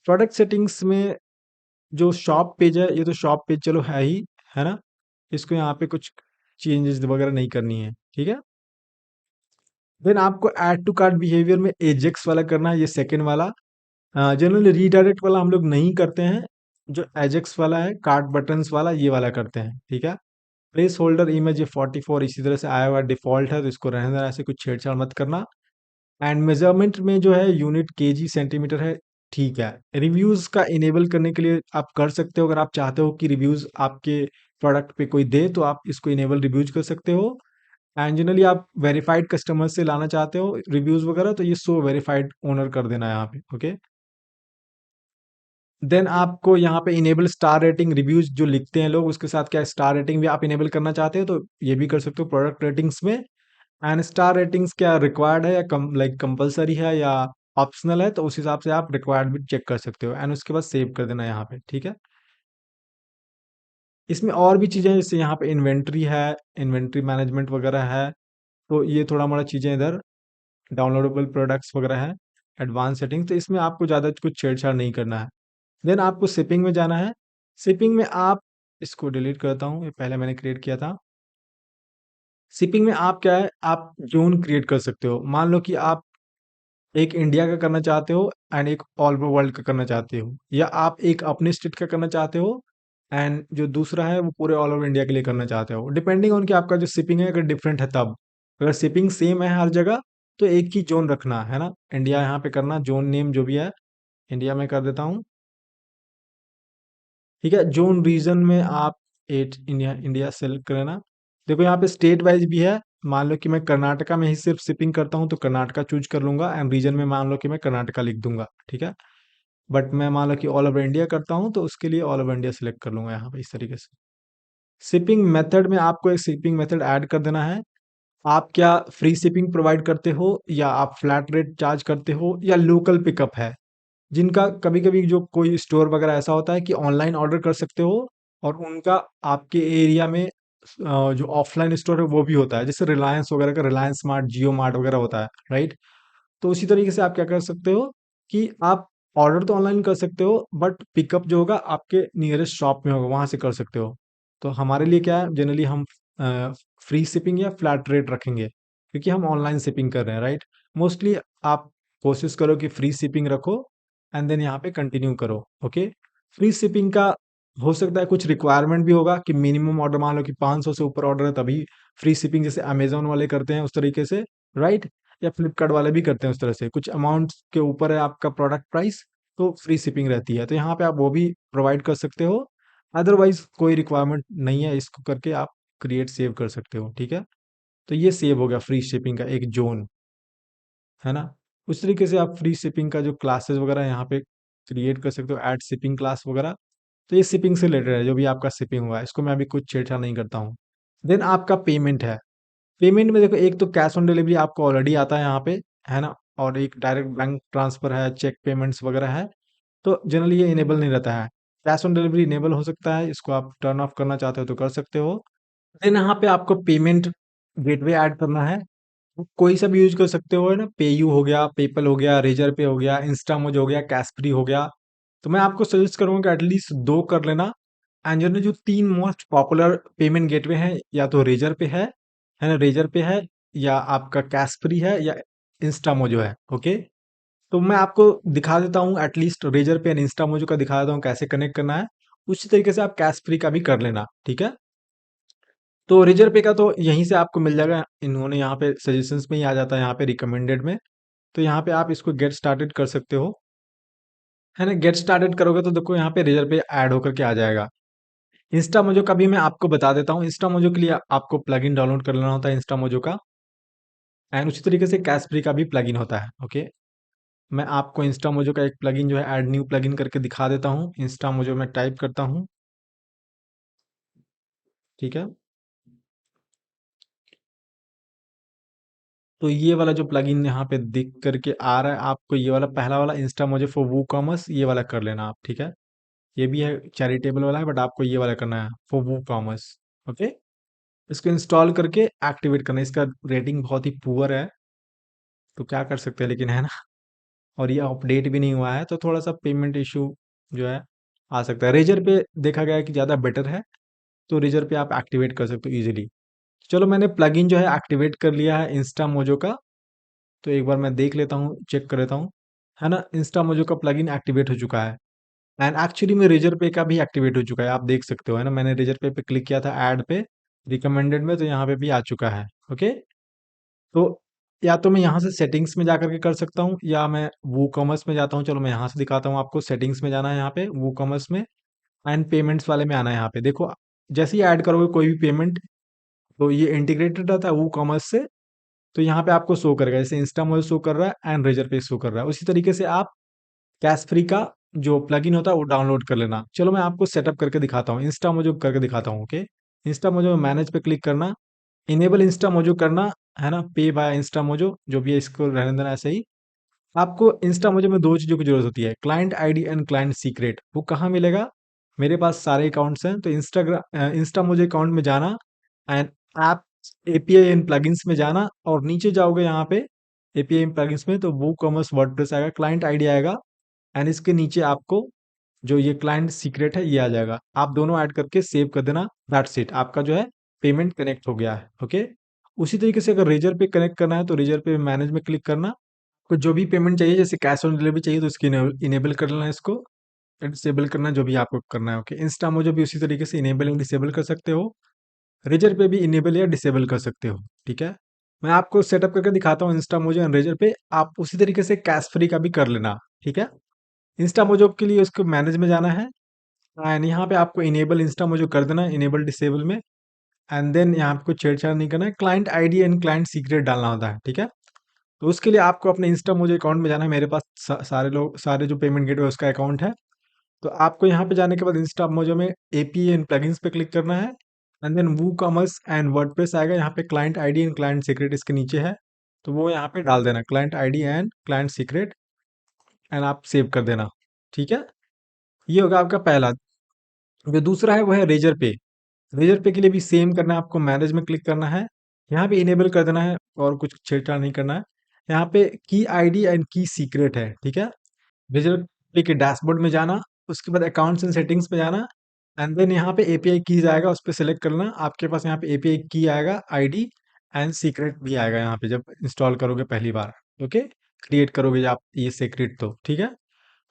प्रोडक्ट सेटिंग्स में जो शॉप पेज है, ये तो शॉप पेज चलो है ही, है ना, इसको यहाँ पे कुछ चेंजेस वगैरह नहीं करनी है। ठीक है, देन आपको ऐड टू कार्ट बिहेवियर में एजेक्स वाला करना है, ये सेकेंड वाला। जनरली रीडायरेक्ट वाला हम लोग नहीं करते हैं, जो एजेक्स वाला है कार्ट बटन्स वाला, ये वाला करते हैं। ठीक है, प्लेस होल्डर इमेज ये 44 इसी तरह से आया हुआ डिफॉल्ट है, तो इसको रहने देना, ऐसे कुछ छेड़छाड़ मत करना। एंड मेजरमेंट में जो है यूनिट केजी सेंटीमीटर है। ठीक है, रिव्यूज का इनेबल करने के लिए आप कर सकते हो, अगर आप चाहते हो कि रिव्यूज आपके प्रोडक्ट पे कोई दे तो आप इसको इनेबल रिव्यूज कर सकते हो। एंड जनरली आप वेरीफाइड कस्टमर से लाना चाहते हो रिव्यूज वगैरह, तो ये शो वेरीफाइड ओनर कर देना यहाँ पे। ओके, देन आपको यहाँ पे इनेबल स्टार रेटिंग, रिव्यूज जो लिखते हैं लोग उसके साथ क्या स्टार रेटिंग भी आप इनेबल करना चाहते हो तो ये भी कर सकते हो प्रोडक्ट रेटिंग्स में। एंड स्टार रेटिंग्स क्या रिक्वायर्ड है या लाइक कंपलसरी है या ऑप्शनल है, तो उस हिसाब से आप रिक्वायर्ड भी चेक कर सकते हो, एंड उसके बाद सेव कर देना यहाँ पे। ठीक है, इसमें और भी चीज़ें हैं, जैसे यहाँ पे इन्वेंट्री है, इन्वेंट्री मैनेजमेंट वगैरह है, तो ये थोड़ा मोड़ा चीज़ें इधर, डाउनलोडेबल प्रोडक्ट्स वगैरह है, एडवांस सेटिंग्स, तो इसमें आपको ज़्यादा कुछ छेड़छाड़ नहीं करना है। देन आपको शिपिंग में जाना है। शिपिंग में आप, इसको डिलीट करता हूँ, ये पहले मैंने क्रिएट किया था। शिपिंग में आप क्या है, आप जोन क्रिएट कर सकते हो। मान लो कि आप एक इंडिया का करना चाहते हो एंड एक ऑल ओवर वर्ल्ड का करना चाहते हो, या आप एक अपने स्टेट का करना चाहते हो एंड जो दूसरा है वो पूरे ऑल ओवर इंडिया के लिए करना चाहते हो, डिपेंडिंग ऑन कि आपका जो शिपिंग है अगर डिफरेंट है तब। अगर शिपिंग सेम है हर जगह तो एक ही जोन रखना है ना, इंडिया यहाँ पे करना, जोन नेम जो भी है इंडिया में कर देता हूँ। ठीक है, जोन रीजन में आप एट इंडिया इंडिया सेलेक्ट करना। देखो यहाँ पे स्टेट वाइज भी है, मान लो कि मैं कर्नाटका में ही सिर्फ शिपिंग करता हूँ तो कर्नाटका चूज कर लूंगा, एंड रीजन में मान लो कि मैं कर्नाटका लिख दूंगा। ठीक है, बट मैं मान लो कि ऑल ओवर इंडिया करता हूँ तो उसके लिए ऑल ओवर इंडिया सेलेक्ट कर लूंगा यहाँ पे इस तरीके से। शिपिंग मेथड में आपको एक शिपिंग मेथड ऐड कर देना है। आप क्या फ्री शिपिंग प्रोवाइड करते हो, या आप फ्लैट रेट चार्ज करते हो, या लोकल पिकअप है। जिनका कभी कभी जो कोई स्टोर वगैरह ऐसा होता है कि ऑनलाइन ऑर्डर कर सकते हो, और उनका आपके एरिया में जो ऑफलाइन स्टोर है वो भी होता है, जैसे रिलायंस वगैरह का रिलायंस मार्ट, जियो मार्ट वगैरह होता है, राइट। तो उसी तरीके से आप क्या कर सकते हो कि आप ऑर्डर तो ऑनलाइन कर सकते हो, बट पिकअप जो होगा आपके नियरेस्ट शॉप में होगा, वहां से कर सकते हो। तो हमारे लिए क्या है, जनरली हम फ्री शिपिंग या फ्लैट रेट रखेंगे, क्योंकि हम ऑनलाइन शिपिंग कर रहे हैं, राइट। मोस्टली आप कोशिश करो कि फ्री शिपिंग रखो, एंड देन यहाँ पे कंटिन्यू करो। ओके, फ्री शिपिंग का हो सकता है कुछ रिक्वायरमेंट भी होगा कि मिनिमम ऑर्डर, मान लो कि 500 से ऊपर ऑर्डर है तभी फ्री शिपिंग, जैसे अमेजोन वाले करते हैं उस तरीके से, राइट। या फ्लिपकार्ट वाले भी करते हैं उस तरह से, कुछ अमाउंट के ऊपर है आपका प्रोडक्ट प्राइस तो फ्री शिपिंग रहती है, तो यहाँ पे आप वो भी प्रोवाइड कर सकते हो। अदरवाइज कोई रिक्वायरमेंट नहीं है, इसको करके आप क्रिएट सेव कर सकते हो, ठीक है। तो ये सेव हो गया फ्री शिपिंग का एक जोन, है ना। उस तरीके से आप फ्री शिपिंग का जो क्लासेस वगैरह यहाँ पे क्रिएट कर सकते हो, ऐड शिपिंग क्लास वगैरह। तो ये शिपिंग से रिलेटेड है, जो भी आपका शिपिंग हुआ है इसको मैं अभी कुछ छेड़छाड़ नहीं करता हूँ। देन आपका पेमेंट है। पेमेंट में देखो, एक तो कैश ऑन डिलीवरी आपको ऑलरेडी आता है यहाँ पे, है ना। और एक डायरेक्ट बैंक ट्रांसफर है, चेक पेमेंट्स वगैरह है, तो जनरली ये इनेबल नहीं रहता है। कैश ऑन डिलीवरी इनेबल हो सकता है, इसको आप टर्न ऑफ करना चाहते हो तो कर सकते हो। देन यहाँ पे आपको पेमेंट गेटवे ऐड करना है। कोई सा भी यूज कर सकते हो, है ना। पेयू हो गया, पेपल हो गया, रेजर पे हो गया, इंस्टामोज हो गया, कैशफ्री हो गया। तो मैं आपको सजेस्ट करूंगा कि एटलीस्ट दो कर लेना। एंड जो तीन मोस्ट पॉपुलर पेमेंट गेटवे हैं, या तो रेजर पे है ना, रेजर पे है, या आपका कैशफ्री है, या इंस्टामोजो है, ओके। तो मैं आपको दिखा देता हूँ, एटलीस्ट रेजर पे एंड इंस्टामोजो का दिखा देता हूँ कैसे कनेक्ट करना है। उसी तरीके से आप कैशफ्री का भी कर लेना, ठीक है। तो रेजर पे का तो यहीं से आपको मिल जाएगा, इन्होंने यहाँ पे सजेशंस में ही आ जाता है, यहाँ पे रिकमेंडेड में। तो यहाँ पे आप इसको गेट स्टार्टेड कर सकते हो, है ना। गेट स्टार्टेड करोगे तो देखो यहाँ पे रेजर पे ऐड होकर के आ जाएगा। इंस्टामोजो का भी मैं आपको बता देता हूँ। इंस्टामोजो के लिए आपको प्लगइन डाउनलोड कर लेना होता है इंस्टामोजो का। एंड उसी तरीके से कैशफ्री का भी प्लगइन होता है, ओके। मैं आपको इंस्टामोजो का एक प्लगइन जो है ऐड न्यू प्लगइन करके दिखा देता हूँ। इंस्टामोजो में टाइप करता हूँ, ठीक है। तो ये वाला जो प्लगइन यहाँ पे दिख करके आ रहा है आपको, ये वाला पहला वाला इंस्टामोजो फॉर वू कॉमर्स, ये वाला कर लेना आप, ठीक है। ये भी है चैरिटेबल वाला है, बट आपको ये वाला करना है फॉर वू कॉमर्स, ओके। इसको इंस्टॉल करके एक्टिवेट करना है। इसका रेटिंग बहुत ही पुअर है, तो क्या कर सकते हैं, लेकिन है ना। और ये अपडेट भी नहीं हुआ है, तो थोड़ा सा पेमेंट इशू जो है आ सकता है। रेजर पे देखा गया है कि ज़्यादा बेटर है, तो रेजर पे आप एक्टिवेट कर सकते हो इजीली। चलो, मैंने प्लगइन जो है एक्टिवेट कर लिया है इंस्टा मोजो का। तो एक बार मैं देख लेता हूँ, चेक कर लेता हूँ, है ना। इंस्टा मोजो का प्लगइन एक्टिवेट हो चुका है। एंड एक्चुअली में रेजर पे का भी एक्टिवेट हो चुका है, आप देख सकते हो, है ना। मैंने रेजर पे क्लिक किया था ऐड पे रिकमेंडेड में, तो यहाँ पे भी आ चुका है, ओके। तो या तो मैं यहाँ से सेटिंग्स में जा करके कर सकता हूँ, या मैं वू कॉमर्स में जाता हूँ। चलो मैं यहाँ से दिखाता हूँ आपको। सेटिंग्स में जाना है यहाँ पे वू कॉमर्स में, एंड पेमेंट्स वाले में आना है यहाँ पे। देखो, जैसे ही ऐड करोगे कोई भी पेमेंट, तो ये इंटीग्रेटेड रहता है वू कॉमर्स से। तो यहाँ पे आपको शो करेगा, जैसे इंस्टामोज शो कर रहा है एंड रेजर पे शो कर रहा है। उसी तरीके से आप कैश फ्री का जो प्लगइन होता है वो डाउनलोड कर लेना। चलो मैं आपको सेटअप करके दिखाता हूँ, इंस्टा मोजो करके दिखाता हूँ, ओके। इंस्टा मोजो में मैनेज पे क्लिक करना, इनेबल इंस्टा मोजो करना, है ना। पे बाय इंस्टा मोजो जो भी है, इसको रहने देना ऐसे ही। आपको इंस्टा मोजो में दो चीज़ों की जरूरत होती है, client ID and client secret. वो कहाँ मिलेगा? मेरे पास सारे अकाउंट्स हैं, तो इंस्टा मोजो अकाउंट में जाना, and app API and plugins में जाना, और नीचे जाओगे यहाँ पे एपीआई एंड प्लगइन्स में, तो वो कॉमर्स वर्डप्रेस आएगा, क्लाइंट आईडी आएगा, एंड इसके नीचे आपको जो ये क्लाइंट सीक्रेट है ये आ जाएगा। आप दोनों ऐड करके सेव कर देना, दैट्स इट। आपका जो है पेमेंट कनेक्ट हो गया है, ओके। उसी तरीके से अगर रेजर पे कनेक्ट करना है, तो रेजर पे मैनेज में क्लिक करना। आपको जो भी पेमेंट चाहिए, जैसे कैश ऑन डिलीवरी चाहिए, तो इसकी इनेबल कर लेना, इसको डिसेबल करना, जो भी आपको करना है, ओके। इंस्टामोजो भी उसी तरीके से इनेबल एंड डिसेबल कर सकते हो। रेजर पे भी इनेबल या डिसेबल कर सकते हो, ठीक है। मैं आपको सेटअप करके दिखाता हूँ इंस्टामोजो एंड रेजर पे। आप उसी तरीके से कैश फ्री का भी कर लेना, ठीक है। इंस्टामोजो के लिए उसको मैनेज में जाना है, एंड यहाँ पे आपको इनेबल इंस्टामोजो कर देना है, इनेबल डिसेबल में। एंड देन यहाँ पे कुछ छेड़छाड़ नहीं करना है, client ID and client secret डालना होता है, ठीक है। तो उसके लिए आपको अपने इंस्टामोजो अकाउंट में जाना है। मेरे पास सारे जो पेमेंट गेटवे उसका अकाउंट है। तो आपको यहाँ पे जाने के बाद इंस्टामोजो में एपीआई एंड प्लगइन्स पे क्लिक करना है, and then WooCommerce and WordPress आएगा। यहाँ पे client ID and client secret इसके नीचे है, तो वो यहाँ पे डाल देना, client ID and client secret, and आप सेव कर देना, ठीक है। ये होगा आपका पहला। जो दूसरा है वो है रेजर पे। रेजर पे के लिए भी सेम करना है, आपको मैनेज में क्लिक करना है, यहाँ पे इनेबल कर देना है, और कुछ छेड़छाड़ नहीं करना है। यहाँ पे की आईडी एंड की सीक्रेट है, ठीक है। रेजर पे के डैशबोर्ड में जाना, उसके बाद अकाउंट्स एंड सेटिंग्स में जाना, एंड देन यहाँ पे एपीआई कीज आएगा, उस पर सेलेक्ट करना। आपके पास यहाँ पे एपीआई की आएगा, आईडी एंड सीक्रेट भी आएगा यहाँ पे, जब इंस्टॉल करोगे पहली बार, ओके। क्रिएट करोगे आप ये सीक्रेट, तो ठीक है।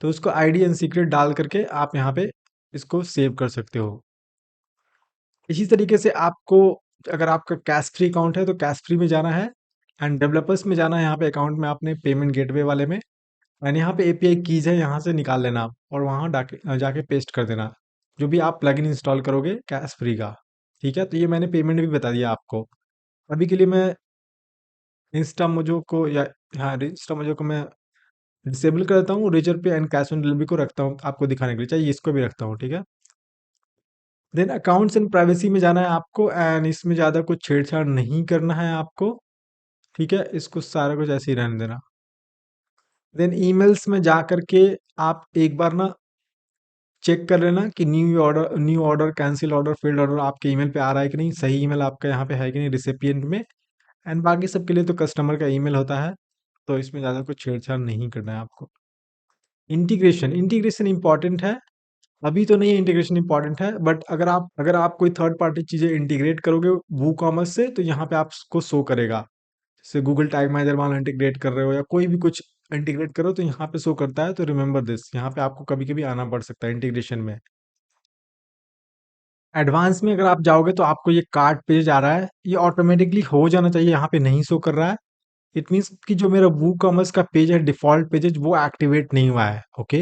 तो उसको आईडी एंड सीक्रेट डाल करके आप यहाँ पे इसको सेव कर सकते हो। इसी तरीके से आपको, अगर आपका कैश फ्री अकाउंट है तो कैश फ्री में जाना है, एंड डेवलपर्स में जाना है, यहाँ पे अकाउंट में आपने पेमेंट गेटवे वाले में, एंड यहाँ पे एपीआई कीज है, यहाँ से निकाल लेना आप और वहाँ जाके पेस्ट कर देना जो भी आप प्लगइन इंस्टॉल करोगे कैश फ्री का। ठीक है, तो ये मैंने पेमेंट भी बता दिया आपको। अभी के लिए मैं इंस्टा मोजो को या हाँ इंस्टा मोजो को मैं डिसेबल कर देता हूँ, रेजर पे एंड कैश ऑन डिलीवरी को रखता हूँ आपको दिखाने के लिए, चाहिए इसको भी रखता हूँ। ठीक है, देन अकाउंट्स एंड प्राइवेसी में जाना है आपको, एंड इसमें ज़्यादा कुछ छेड़छाड़ नहीं करना है आपको। ठीक है, इसको सारा कुछ ऐसे ही रहने देना। देन ईमेल्स में जा करके आप एक बार ना चेक कर लेना कि new order cancel order failed order आपके ईमेल पे आ रहा है कि नहीं, सही ईमेल आपका यहाँ पे है कि नहीं रिसिपिएंट में। एंड बाकी सबके लिए तो कस्टमर का ईमेल होता है, तो इसमें ज़्यादा कुछ छेड़छाड़ नहीं करना है आपको। इंटीग्रेशन इंटीग्रेशन इंपॉर्टेंट है, अभी तो नहीं है इंटीग्रेशन इंपॉर्टेंट है, बट अगर आप कोई थर्ड पार्टी चीज़ें इंटीग्रेट करोगे वू कॉमर्स से तो यहाँ पे आपको शो करेगा। जैसे गूगल टैग मैनेजर मान लो इंटीग्रेट कर रहे हो या कोई भी कुछ इंटीग्रेट करो तो यहाँ पे शो करता है, तो रिमेंबर दिस, यहाँ पे आपको कभी कभी आना पड़ सकता है इंटीग्रेशन में। एडवांस में अगर आप जाओगे तो आपको ये कार्ट पेज आ रहा है, ये ऑटोमेटिकली हो जाना चाहिए, यहाँ पे नहीं शो कर रहा है। इट मीन्स कि जो मेरा वू कॉमर्स का पेज है डिफॉल्ट पेजेज वो एक्टिवेट नहीं हुआ है। ओके,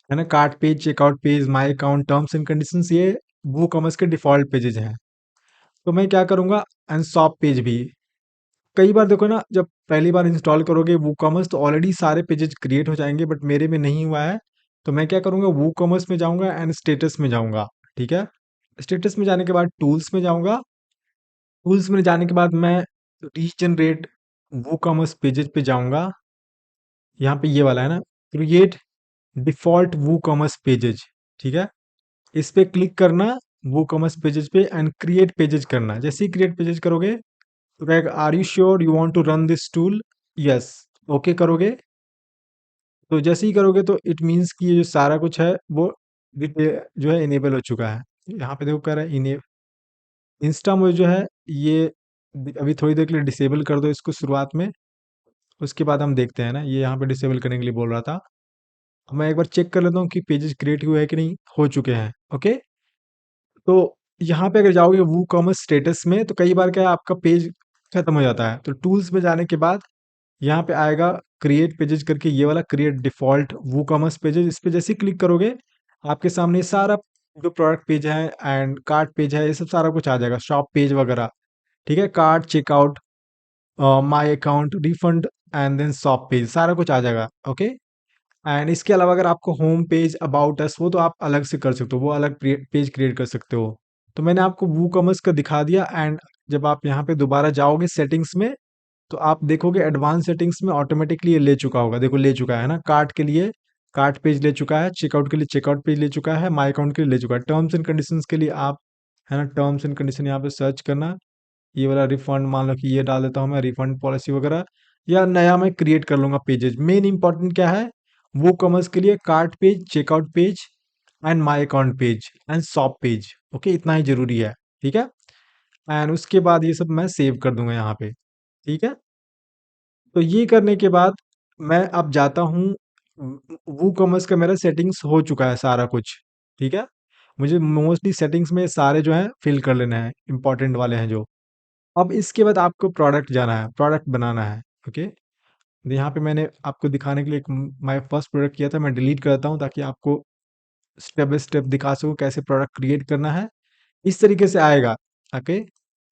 है ना, cart page, checkout page, my account, terms and conditions, ये वू कॉमर्स के डिफॉल्ट पेजेज हैं। तो मैं क्या करूंगा, अनशॉप पेज भी, कई बार देखो ना जब पहली बार इंस्टॉल करोगे वू कॉमर्स तो ऑलरेडी सारे पेजेस क्रिएट हो जाएंगे, बट मेरे में नहीं हुआ है। तो मैं क्या करूंगा, वू कॉमर्स में जाऊंगा एंड स्टेटस में जाऊंगा। ठीक है, स्टेटस में जाने के बाद टूल्स में जाऊंगा, टूल्स में जाने के बाद मैं रीजनरेट वू कॉमर्स पेजेस पे जाऊंगा। यहाँ पे ये वाला है ना, create default WooCommerce pages. ठीक है, इस पे क्लिक करना वो कॉमर्स पेजेस पे एंड क्रिएट पेजेस करना। जैसे ही क्रिएट पेजेस करोगे तो कहेगा are you sure you want to run this tool, yes, okay करोगे। तो जैसे ही करोगे तो इट मीन्स कि ये जो सारा कुछ है वो जो है इनेबल हो चुका है। यहाँ पे देखो कह रहा है इने इंस्टा में जो है ये अभी थोड़ी देर के लिए डिसेबल कर दो इसको शुरुआत में, उसके बाद हम देखते हैं ना, ये यहाँ पे डिसेबल करने के लिए बोल रहा था। अब मैं एक बार चेक कर लेता हूँ कि पेजेस क्रिएट हुए हैं कि नहीं, हो चुके हैं। ओके, तो यहाँ पे अगर जाओगे वू कॉमर्स स्टेटस में तो कई बार क्या है आपका पेज खत्म हो जाता है, तो टूल्स में जाने के बाद यहाँ पे आएगा क्रिएट पेजेस करके, ये वाला क्रिएट डिफॉल्ट वू कॉमर्स पेजेस, इस पे जैसे ही क्लिक करोगे आपके सामने ये सारा जो प्रोडक्ट पेज है एंड कार्ट पेज है ये सब सारा कुछ आ जाएगा, शॉप पेज वगैरह। ठीक है, cart, checkout, my account, refund and then shop page, सारा कुछ आ जाएगा। ओके, एंड इसके अलावा अगर आपको होम पेज, अबाउट अस, वो तो आप अलग से कर सकते हो, वो अलग पेज क्रिएट कर सकते हो। तो मैंने आपको वू कॉमर्स का दिखा दिया। एंड जब आप यहाँ पे दोबारा जाओगे सेटिंग्स में तो आप देखोगे एडवांस सेटिंग्स में ऑटोमेटिकली ये ले चुका होगा, देखो ले चुका है ना, कार्ट के लिए कार्ट पेज ले चुका है, चेकआउट के लिए चेकआउट पेज ले चुका है, माय अकाउंट के लिए ले चुका है। टर्म्स एंड कंडीशंस के लिए आप, है ना, टर्म्स एंड कंडीशन यहाँ पे सर्च करना, ये वाला रिफंड मान लो कि ये डाल देता हूँ मैं, रिफंड पॉलिसी वगैरह, या नया मैं क्रिएट कर लूंगा पेजेस। मेन इंपॉर्टेंट क्या है, वो कॉमर्स के लिए cart page, checkout page and my account page and shop page. Okay, इतना ही जरूरी है। ठीक है, एंड उसके बाद ये सब मैं सेव कर दूंगा यहाँ पे। ठीक है, तो ये करने के बाद मैं अब जाता हूँ, वो कॉमर्स का मेरा सेटिंग्स हो चुका है सारा कुछ। ठीक है, मुझे मोस्टली सेटिंग्स में सारे जो है फिल कर लेना है, इंपॉर्टेंट वाले हैं जो। अब इसके बाद आपको प्रोडक्ट जाना है, प्रोडक्ट बनाना है। ओके, तो यहाँ पे मैंने आपको दिखाने के लिए एक माय फर्स्ट प्रोडक्ट किया था, मैं डिलीट करता हूँ ताकि आपको स्टेप बाय स्टेप दिखा सकूँ कैसे प्रोडक्ट क्रिएट करना है। इस तरीके से आएगा। ओके,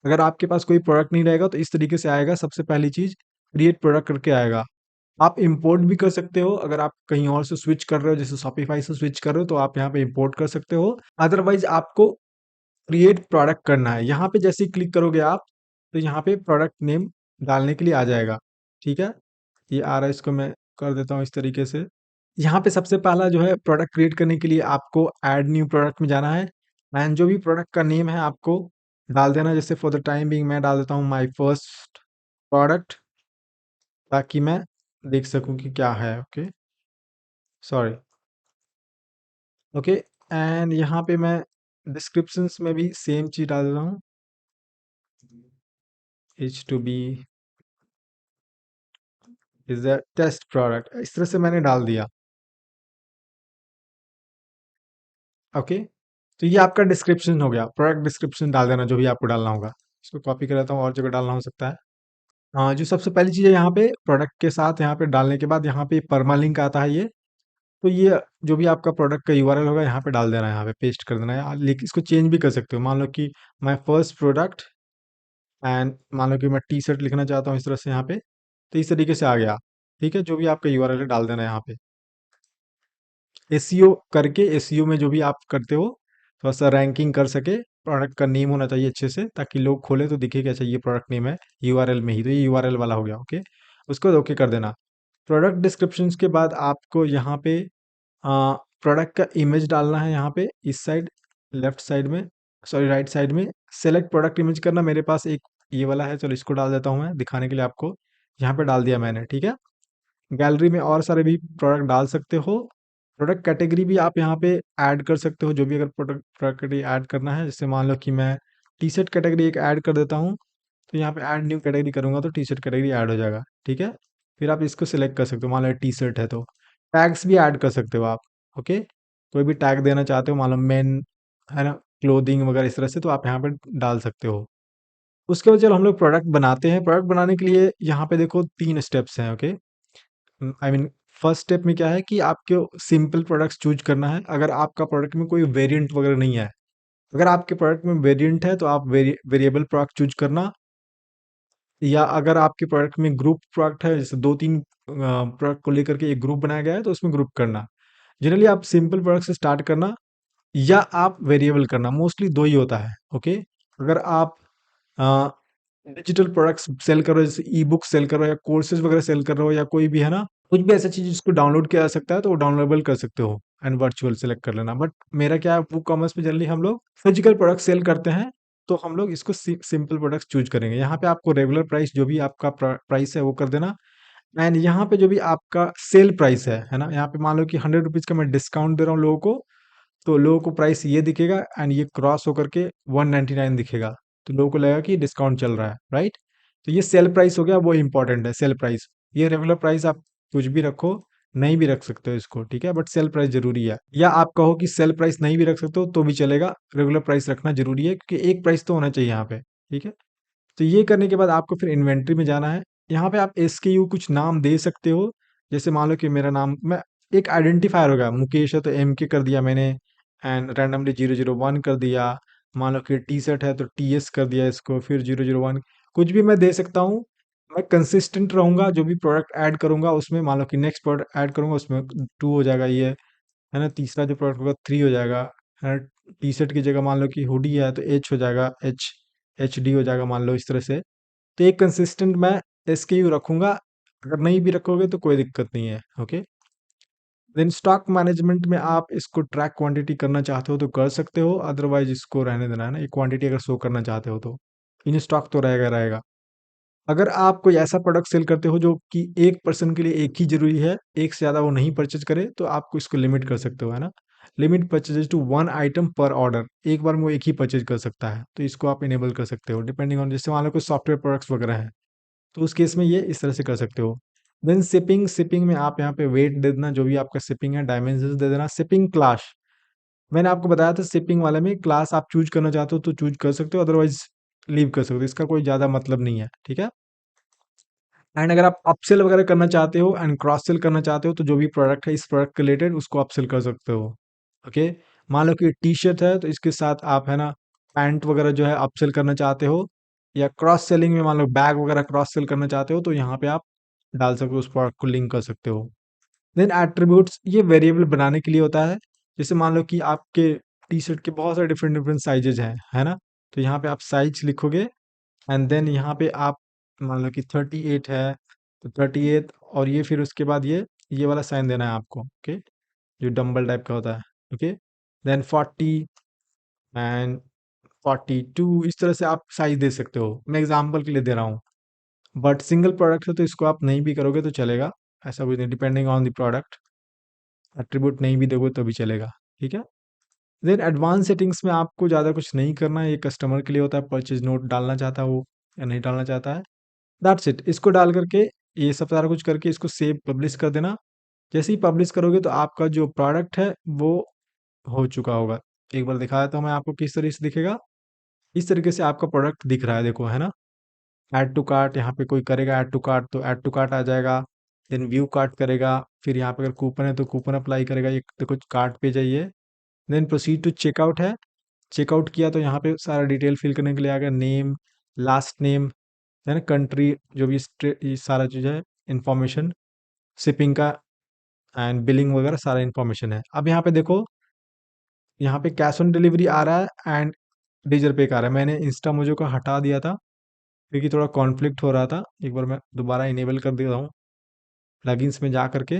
अगर आपके पास कोई प्रोडक्ट नहीं रहेगा तो इस तरीके से आएगा, सबसे पहली चीज क्रिएट प्रोडक्ट करके आएगा। आप इंपोर्ट भी कर सकते हो, अगर आप कहीं और से स्विच कर रहे हो, जैसे शॉपिफाई से स्विच कर रहे हो तो आप यहाँ पे इंपोर्ट कर सकते हो। अदरवाइज आपको क्रिएट प्रोडक्ट करना है, यहाँ पे जैसे ही क्लिक करोगे आप तो यहाँ पे प्रोडक्ट नेम डालने के लिए आ जाएगा। ठीक है, ये आ रहा है, इसको मैं कर देता हूँ इस तरीके से। यहाँ पे सबसे पहला जो है प्रोडक्ट क्रिएट करने के लिए आपको ऐड न्यू प्रोडक्ट में जाना है एंड जो भी प्रोडक्ट का नेम है आपको डाल देना। जैसे फॉर द टाइम बिंग मैं डाल देता हूँ माय फर्स्ट प्रोडक्ट, ताकि मैं देख सकूँ कि क्या है। Okay, sorry. ओके, एंड यहाँ पे मैं डिस्क्रिप्शंस में भी सेम चीज डाल देता हूँ, H two B is the test product, इस तरह से मैंने डाल दिया। ओके, तो ये आपका डिस्क्रिप्शन हो गया, प्रोडक्ट डिस्क्रिप्शन डाल देना जो भी आपको डालना होगा। इसको कॉपी कर लेता हूँ, और जगह डालना हो सकता है। जो सबसे पहली चीज़ है यहाँ पे प्रोडक्ट के साथ यहाँ पे डालने के बाद यहाँ पे परमालिंक आता है ये। तो ये जो भी आपका प्रोडक्ट का यूआरएल होगा यहाँ पे डाल देना है, यहाँ पे पेस्ट कर देना है। लेकिन इसको चेंज भी कर सकते हो, मान लो कि माय फर्स्ट प्रोडक्ट एंड मान लो कि मैं टी शर्ट लिखना चाहता हूँ इस तरह से यहाँ पे, तो इस तरीके से आ गया। ठीक है, जो भी आपका यूआरएल है डाल देना है यहाँ पे। एसईओ करके, एसईओ में जो भी आप करते हो थोड़ा सा रैंकिंग कर सके, प्रोडक्ट का नेम होना चाहिए अच्छे से, ताकि लोग खोले तो दिखे कि अच्छा ये प्रोडक्ट नेम है यूआरएल में ही, तो ये यूआरएल वाला हो गया। ओके, उसको ओके कर देना। प्रोडक्ट डिस्क्रिप्शंस के बाद आपको यहाँ पे प्रोडक्ट का इमेज डालना है, यहाँ पे इस साइड लेफ्ट साइड में, सॉरी राइट साइड में। सेलेक्ट प्रोडक्ट इमेज करना, मेरे पास एक ये वाला है, चलो इसको डाल देता हूँ मैं दिखाने के लिए आपको। यहाँ पे डाल दिया मैंने, ठीक है। गैलरी में और सारे भी प्रोडक्ट डाल सकते हो। प्रोडक्ट कैटेगरी भी आप यहाँ पे ऐड कर सकते हो, जो भी अगर प्रोडक्ट प्रोडक्ट कैटेगरी ऐड करना है। जैसे मान लो कि मैं टी शर्ट कैटेगरी एक ऐड कर देता हूँ, तो यहाँ पे ऐड न्यू कैटेगरी करूँगा तो टी शर्ट कैटेगरी ऐड हो जाएगा। ठीक है, फिर आप इसको सिलेक्ट कर सकते हो, मान लो टी शर्ट है तो टैग्स भी ऐड कर सकते हो आप। ओके, कोई भी टैग देना चाहते हो, मान लो मेन है ना, क्लोथिंग वगैरह इस तरह से, तो आप यहाँ पे डाल सकते हो। उसके बाद चलो हम लोग प्रोडक्ट बनाते हैं। प्रोडक्ट बनाने के लिए यहाँ पे देखो 3 स्टेप्स हैं। Okay, I mean first step में क्या है कि आपको सिंपल प्रोडक्ट्स चूज करना है। अगर आपका प्रोडक्ट में कोई वेरिएंट वगैरह नहीं है, अगर आपके प्रोडक्ट में वेरिएंट है तो आप वेरिएबल प्रोडक्ट चूज करना, या अगर आपके प्रोडक्ट में ग्रुप प्रोडक्ट है, जैसे 2-3 प्रोडक्ट को लेकर के एक ग्रुप बनाया गया है, तो उसमें ग्रुप करना। जनरली आप सिंपल प्रोडक्ट से स्टार्ट करना, या आप वेरिएबल करना, मोस्टली दो ही होता है। ओके, अगर आप डिजिटल प्रोडक्ट्स सेल कर रहे हो, जैसे ई बुक सेल कर रहे हो या कोर्सेज वगैरह सेल कर रहे हो, या कोई भी है ना, कुछ भी ऐसा चीज जिसको डाउनलोड किया जा सकता है, तो वो डाउनलोडेबल कर सकते हो एंड वर्चुअल सेलेक्ट कर लेना। बट मेरा क्या है, बुक कॉमर्स में जनरली हम लोग फिजिकल प्रोडक्ट सेल करते हैं, तो हम लोग इसको सिंपल प्रोडक्ट्स चूज करेंगे। यहाँ पे आपको रेगुलर प्राइस जो भी आपका प्राइस है वो कर देना। एंड यहाँ पे जो भी आपका सेल प्राइस है ना, यहाँ पे मान लो कि 100 रुपीज का मैं डिस्काउंट दे रहा हूँ लोगों को, तो लोगों को प्राइस ये दिखेगा एंड ये क्रॉस होकर के 199 दिखेगा, तो लोगों को लगेगा कि डिस्काउंट चल रहा है, राइट। तो ये सेल प्राइस हो गया, वो इंपॉर्टेंट है सेल प्राइस। ये रेगुलर प्राइस आप कुछ भी रखो, नहीं भी रख सकते हो इसको, ठीक है, बट सेल प्राइस जरूरी है। या आप कहो कि सेल प्राइस नहीं भी रख सकते हो तो भी चलेगा, रेगुलर प्राइस रखना जरूरी है, क्योंकि एक प्राइस तो होना चाहिए यहाँ पे। ठीक है, तो ये करने के बाद आपको फिर इन्वेंट्री में जाना है। यहाँ पे आप एसकेयू कुछ नाम दे सकते हो, जैसे मान लो कि मेरा नाम, मैं एक आइडेंटिफायर होगा, मुकेश है तो एम के कर दिया मैंने, एंड रैंडमली 001 कर दिया। मान लो कि टी शर्ट है तो टी एस कर दिया इसको, फिर 001, कुछ भी मैं दे सकता हूँ। मैं कंसिस्टेंट रहूंगा, जो भी प्रोडक्ट ऐड करूंगा उसमें, मान लो कि नेक्स्ट प्रोडक्ट ऐड करूंगा उसमें 2 हो जाएगा ये, है ना। तीसरा जो प्रोडक्ट होगा 3 हो जाएगा, है ना। टी शर्ट की जगह मान लो कि हुडी है तो एच हो जाएगा, एच डी हो जाएगा, मान लो इस तरह से। तो एक कंसिस्टेंट मैं एसकेयू रखूंगा, अगर नहीं भी रखोगे तो कोई दिक्कत नहीं है। ओके, देन स्टॉक मैनेजमेंट में आप इसको ट्रैक क्वांटिटी करना चाहते हो तो कर सकते हो, अदरवाइज इसको रहने देना है ना। एक क्वांटिटी अगर शो करना चाहते हो तो इन स्टॉक तो रहेगा रहेगा। अगर आप कोई ऐसा प्रोडक्ट सेल करते हो जो कि एक पर्सन के लिए एक ही जरूरी है, एक से ज़्यादा वो नहीं परचेज करे, तो आपको इसको लिमिट कर सकते हो, है ना। लिमिट परचेज टू 1 आइटम पर ऑर्डर, एक बार में वो एक ही परचेज कर सकता है, तो इसको आप इनेबल कर सकते हो डिपेंडिंग ऑन, जैसे मान लो कोई सॉफ्टवेयर प्रोडक्ट्स वगैरह हैं, तो उस केस में ये इस तरह से कर सकते हो। देन शिपिंग, शिपिंग में आप यहाँ पे वेट दे देना, जो भी आपका शिपिंग है, डायमेंशंस दे देना। शिपिंग क्लास, मैंने आपको बताया था शिपिंग वाले में क्लास आप चूज करना चाहते हो तो चूज कर सकते हो, अदरवाइज लीव कर सकते हो, इसका कोई ज़्यादा मतलब नहीं है। ठीक है, एंड अगर आप अपसेल वगैरह करना चाहते हो एंड क्रॉस सेल करना चाहते हो, तो जो भी प्रोडक्ट है इस प्रोडक्ट के रिलेटेड उसको अपसेल कर सकते हो। ओके, मान लो कि टी शर्ट है तो इसके साथ आप है ना पैंट वगैरह जो है अपसेल करना चाहते हो, या क्रॉस सेलिंग में मान लो बैग वगैरह क्रॉस सेल करना चाहते हो, तो यहाँ पे आप डाल सकते हो, उस प्रोडक्ट को लिंक कर सकते हो। देन एट्रीब्यूट्स, ये वेरिएबल बनाने के लिए होता है। जैसे मान लो कि आपके टी शर्ट के बहुत सारे डिफरेंट डिफरेंट साइजेज हैं, है ना, तो यहाँ पे आप साइज लिखोगे एंड देन यहाँ पे आप मान लो कि 38 है तो 38, और ये फिर उसके बाद ये वाला साइन देना है आपको। ओके, जो डंबल टाइप का होता है। ओके, देन 40 एंड 42, इस तरह से आप साइज दे सकते हो, मैं एग्जांपल के लिए दे रहा हूँ। बट सिंगल प्रोडक्ट है तो इसको आप नहीं भी करोगे तो चलेगा, ऐसा कुछ नहीं, depending on the product. Attribute नहीं भी दोगे तो भी चलेगा। ठीक है, देन एडवांस सेटिंग्स में आपको ज़्यादा कुछ नहीं करना है, ये कस्टमर के लिए होता है, परचेज नोट डालना चाहता है वो या नहीं डालना चाहता है, दैट्स इट। इसको डाल करके ये सब सारा कुछ करके इसको सेव पब्लिश कर देना। जैसे ही पब्लिश करोगे तो आपका जो प्रोडक्ट है वो हो चुका होगा। एक बार दिखा देता हूँ मैं आपको किस तरीके से दिखेगा। इस तरीके से आपका प्रोडक्ट दिख रहा है, देखो, है ना। ऐड टू कार्ट, यहाँ पे कोई करेगा ऐड टू कार्ट तो ऐड टू कार्ट आ जाएगा। देन व्यू कार्ट करेगा, फिर यहाँ पे अगर कूपन है तो कूपन अप्लाई करेगा, ये देखो कार्ट पे जाइए। देन प्रोसीड टू चेकआउट है, चेकआउट किया तो यहाँ पे सारा डिटेल फिल करने के लिए आ गया, नेम, लास्ट नेम, है ना, कंट्री, जो भी ये सारा चीज़ है, इंफॉर्मेशन, शिपिंग का एंड बिलिंग वगैरह सारा इंफॉर्मेशन है। अब यहाँ पे देखो, यहाँ पे कैश ऑन डिलीवरी आ रहा है एंड डीजल पे का आ रहा है। मैंने इंस्टा मुझे को हटा दिया था क्योंकि थोड़ा कॉन्फ्लिक्ट हो रहा था। एक बार मैं दोबारा इनेबल कर देता हूँ, प्लगइन्स में जा करके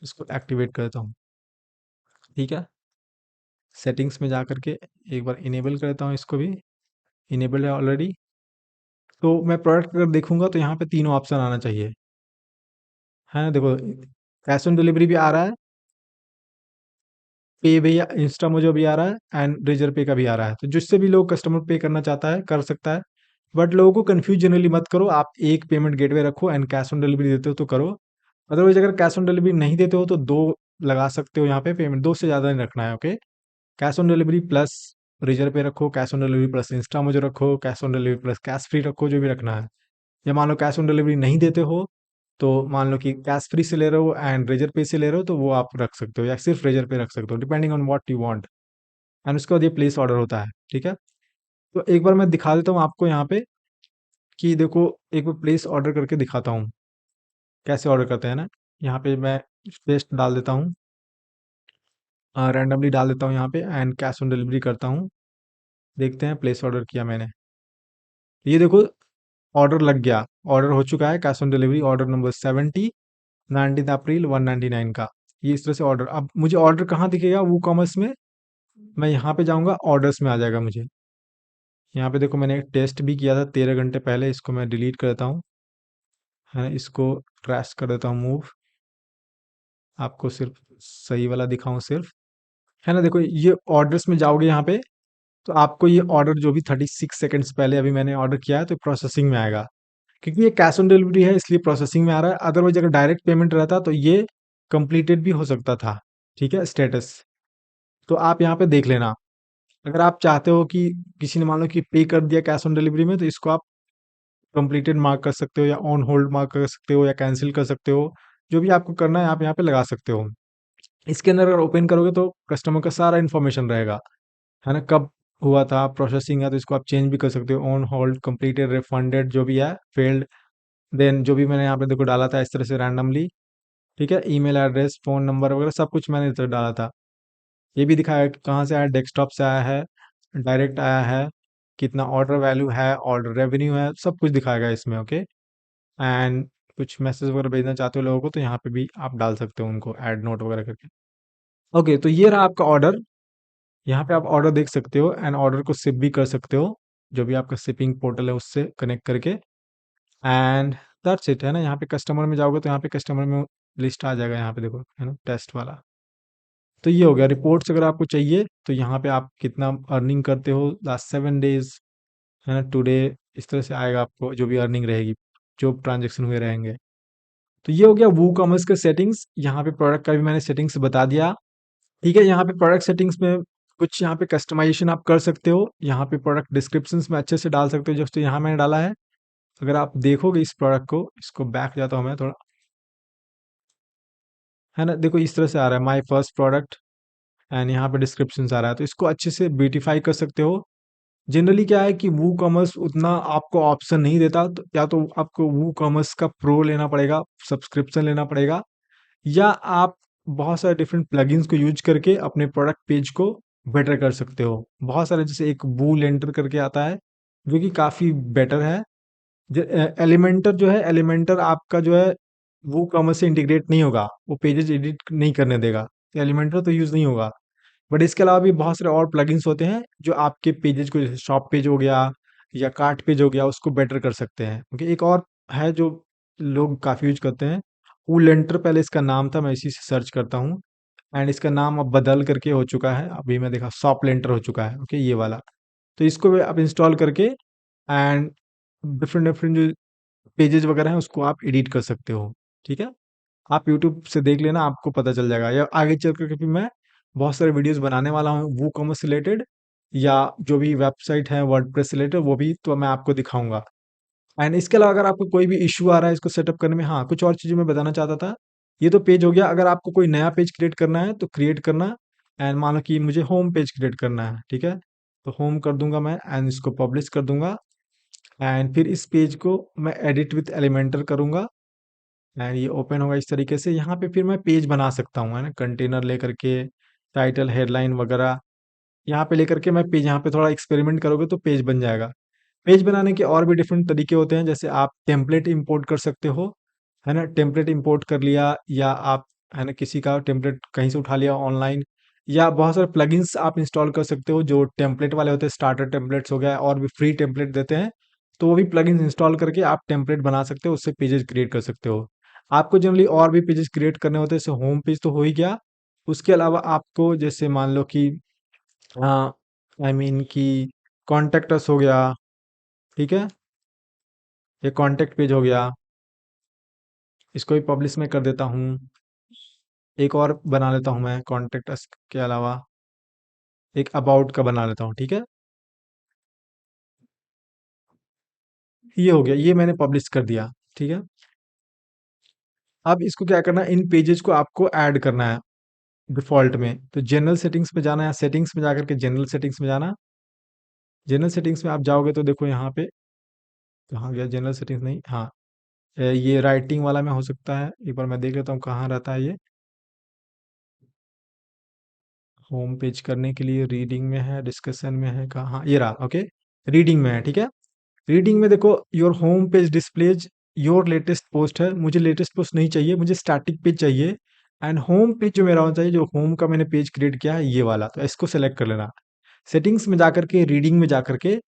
इसको एक्टिवेट करता हूँ। ठीक है, सेटिंग्स में जा करके एक बार इनेबल करता हूँ, इसको भी इनेबल है ऑलरेडी। तो मैं प्रोडक्ट अगर देखूंगा तो यहाँ पे तीनों ऑप्शन आना चाहिए, है ना। देखो, कैश ऑन डिलीवरी भी आ रहा है, पे भी इंस्टा मुझे भी आ रहा है एंड रेजर पे का भी आ रहा है। तो जिससे भी लोग कस्टमर पे करना चाहता है कर सकता है, बट लोगों को कंफ्यूज जनरली मत करो। आप एक पेमेंट गेटवे रखो एंड कैश ऑन डिलीवरी देते हो तो करो, अदरवाइज अगर कैश ऑन डिलीवरी नहीं देते हो तो दो लगा सकते हो यहाँ पे पेमेंट, दो से ज़्यादा नहीं रखना है। Okay, cash on delivery plus Razorpay रखो, cash on delivery plus Instamojo रखो, cash on delivery plus Cashfree रखो, जो भी रखना है। या मान लो कैश ऑन डिलीवरी नहीं देते हो तो मान लो कि कैश फ्री से ले रहे हो एंड रेजर पे से ले रहे हो तो वो आप रख सकते हो, या सिर्फ रेजर पे रख सकते हो, depending on what you want. And उसके बाद ये प्लेस ऑर्डर होता है। ठीक है, तो एक बार मैं दिखा देता हूँ आपको यहाँ पे कि देखो, एक बार प्लेस ऑर्डर करके दिखाता हूँ कैसे ऑर्डर करते हैं ना। यहाँ पे मैं टेस्ट डाल देता हूँ, रैंडमली डाल देता हूँ यहाँ पे एंड कैश ऑन डिलीवरी करता हूँ। देखते हैं, प्लेस ऑर्डर किया मैंने, ये देखो ऑर्डर लग गया, ऑर्डर हो चुका है, cash on delivery order number 70, 19 अप्रैल 199 का। ये इस तरह से ऑर्डर, अब मुझे ऑर्डर कहाँ दिखेगा वो कॉमर्स में, मैं यहाँ पे जाऊँगा, ऑर्डर्स में आ जाएगा मुझे। यहाँ पे देखो मैंने एक टेस्ट भी किया था 13 घंटे पहले, इसको मैं डिलीट कर देता हूँ, है ना, इसको क्रैश कर देता हूँ मूव, आपको सिर्फ सही वाला दिखाऊं सिर्फ, है ना। देखो ये ऑर्डर्स में जाओगे यहाँ पे तो आपको ये ऑर्डर जो भी 36 सेकंड्स पहले अभी मैंने ऑर्डर किया है तो प्रोसेसिंग में आएगा, क्योंकि ये कैश ऑन डिलीवरी है इसलिए प्रोसेसिंग में आ रहा है। अदरवाइज अगर डायरेक्ट पेमेंट रहता तो ये कंप्लीटेड भी हो सकता था। ठीक है, स्टेटस तो आप यहाँ पे देख लेना। अगर आप चाहते हो कि किसी ने मान लो कि पे कर दिया कैश ऑन डिलीवरी में, तो इसको आप कंप्लीटेड मार्क कर सकते हो या ऑन होल्ड मार्क कर सकते हो या कैंसिल कर सकते हो, जो भी आपको करना है आप यहाँ पे लगा सकते हो। इसके अंदर अगर ओपन करोगे तो कस्टमर का सारा इन्फॉर्मेशन रहेगा, है ना, कब हुआ था, प्रोसेसिंग है तो इसको आप चेंज भी कर सकते हो, ऑन होल्ड, कंप्लीटेड, रिफंडेड, जो भी है, फेल्ड। देन जो भी मैंने यहाँ पे देखो डाला था इस तरह से रैंडमली, ठीक है, ईमेल एड्रेस, फ़ोन नंबर वगैरह सब कुछ मैंने इधर डाला था। ये भी दिखाया कि कहाँ से आया, डेस्कटॉप से आया है, डायरेक्ट आया है, कितना ऑर्डर वैल्यू है, ऑर्डर रेवेन्यू है, सब कुछ दिखाएगा इसमें। ओके, एंड कुछ मैसेज वगैरह भेजना चाहते हो लोगों को तो यहाँ पे भी आप डाल सकते हो उनको ऐड नोट वगैरह करके। ओके, तो ये रहा आपका ऑर्डर। यहाँ पे आप ऑर्डर देख सकते हो एंड ऑर्डर को शिप भी कर सकते हो, जो भी आपका शिपिंग पोर्टल है उससे कनेक्ट करके। एंड दैट्स इट, है ना। यहाँ पे कस्टमर में जाओगे तो यहाँ पे कस्टमर में लिस्ट आ जाएगा, यहाँ पे देखो, है ना, टेस्ट वाला। तो ये हो गया रिपोर्ट्स, अगर आपको चाहिए तो यहाँ पे आप कितना अर्निंग करते हो लास्ट 7 डेज, है ना, टुडे, इस तरह से आएगा आपको जो भी अर्निंग रहेगी, जो ट्रांजेक्शन हुए रहेंगे। तो ये हो गया वू कॉमर्स के सेटिंग्स। यहाँ पे प्रोडक्ट का भी मैंने सेटिंग्स बता दिया। ठीक है, यहाँ पे प्रोडक्ट सेटिंग्स में कुछ यहाँ पे कस्टमाइजेशन आप कर सकते हो, यहाँ पे प्रोडक्ट डिस्क्रिप्शंस में अच्छे से डाल सकते हो, जैसे यहाँ मैंने डाला है। अगर आप देखोगे इस प्रोडक्ट को, इसको बैक जाता हूँ मैं थोड़ा, है ना, देखो इस तरह से आ रहा है, माय फर्स्ट प्रोडक्ट, एंड यहाँ पे डिस्क्रिप्शन आ रहा है, तो इसको अच्छे से ब्यूटीफाई कर सकते हो। जनरली क्या है कि वू कॉमर्स उतना आपको ऑप्शन नहीं देता, तो या तो आपको वू कॉमर्स का प्रो लेना पड़ेगा, सब्सक्रिप्शन लेना पड़ेगा, या आप बहुत सारे डिफरेंट प्लगइन्स को यूज करके अपने प्रोडक्ट पेज को बेटर कर सकते हो। बहुत सारे, जैसे एक वू लेंटर करके आता है जो कि काफ़ी बेटर है। एलिमेंटर जो है, एलिमेंटर आपका जो है वो कॉमर्स से इंटीग्रेट नहीं होगा, वो पेजेस एडिट नहीं करने देगा, एलिमेंटर तो यूज़ नहीं होगा। बट इसके अलावा भी बहुत सारे और प्लगइन्स होते हैं जो आपके पेजेस को, जैसे शॉप पेज हो गया या कार्ट पेज हो गया, उसको बेटर कर सकते हैं। क्योंकि एक और है जो लोग काफ़ी यूज करते हैं, वो लेंटर पहले इसका नाम था, मैं इसी से सर्च करता हूँ एंड इसका नाम अब बदल करके हो चुका है, अभी मैं देखा शॉप लेंटर हो चुका है। ओके, ये वाला, तो इसको भी आप इंस्टॉल करके एंड डिफरेंट डिफरेंट जो पेजेस वगैरह हैं उसको आप एडिट कर सकते हो। ठीक है, आप यूट्यूब से देख लेना, आपको पता चल जाएगा, या आगे चल करके भी मैं बहुत सारे वीडियोस बनाने वाला हूँ वो कॉमर्स रिलेटेड, या जो भी वेबसाइट है वर्डप्रेस रिलेटेड, वो भी तो मैं आपको दिखाऊंगा। एंड इसके अलावा अगर आपको कोई भी इश्यू आ रहा है इसको सेटअप करने में, हाँ, कुछ और चीज़ें मैं बताना चाहता था। ये तो पेज हो गया, अगर आपको कोई नया पेज क्रिएट करना है तो क्रिएट करना। एंड मान लो कि मुझे होम पेज क्रिएट करना है, ठीक है? तो होम कर दूंगा मैं एंड इसको पब्लिश कर दूंगा। एंड फिर इस पेज को मैं एडिट विथ एलिमेंटर करूंगा एंड ये ओपन होगा इस तरीके से। यहाँ पे फिर मैं पेज बना सकता हूँ, है ना, कंटेनर लेकर के, टाइटल, हेडलाइन वगैरह यहाँ पे लेकर के मैं पेज, यहाँ पे थोड़ा एक्सपेरिमेंट करोगे तो पेज बन जाएगा। पेज बनाने के और भी डिफरेंट तरीके होते हैं, जैसे आप टेम्पलेट इंपोर्ट कर सकते हो, है ना, टेम्पलेट इंपोर्ट कर लिया, या आप, है ना, किसी का टेम्पलेट कहीं से उठा लिया ऑनलाइन, या बहुत सारे प्लगइन्स आप इंस्टॉल कर सकते हो जो टेम्पलेट वाले होते हैं, स्टार्टर टेम्पलेट्स हो गया, और भी फ्री टेम्पलेट देते हैं। तो वो भी प्लगइन्स इंस्टॉल करके आप टेम्पलेट बना सकते हो, उससे पेजेस क्रिएट कर सकते हो। आपको जनरली और भी पेजेस क्रिएट करने होते हैं, जैसे होम पेज तो हो ही गया। उसके अलावा आपको जैसे मान लो कि, हाँ, आई मीन कि कॉन्टेक्ट अस हो गया, ठीक है, ये कॉन्टेक्ट पेज हो गया, इसको भी पब्लिश में कर देता हूँ। एक और बना लेता हूँ मैं कॉन्टेक्ट अस के अलावा, एक अबाउट का बना लेता हूँ, ठीक है। ये हो गया, ये मैंने पब्लिश कर दिया, ठीक है। अब इसको क्या करना है, इन पेजेस को आपको ऐड करना है डिफॉल्ट में। तो जनरल सेटिंग्स में जाना है, सेटिंग्स में जाकर के जनरल सेटिंग्स में जाना। जनरल सेटिंग्स में आप जाओगे तो देखो यहाँ पे, कहाँ गया जनरल सेटिंग्स, नहीं, हाँ, ये राइटिंग वाला में हो सकता है, एक बार मैं देख लेता हूँ कहाँ रहता है ये। होम पेज करने के लिए रीडिंग में है, डिस्कशन में है, कहाँ, ये रहा, ओके, रीडिंग में है, ठीक है। रीडिंग में देखो, your home page displays your latest post है, मुझे लेटेस्ट पोस्ट नहीं चाहिए, मुझे स्टैटिक पेज चाहिए। एंड होम पेज जो मेरा होना चाहिए, जो होम का मैंने पेज क्रिएट किया है, ये वाला, तो इसको सेलेक्ट कर लेना। सेटिंग्स में जाकर के, रीडिंग में जाकर के,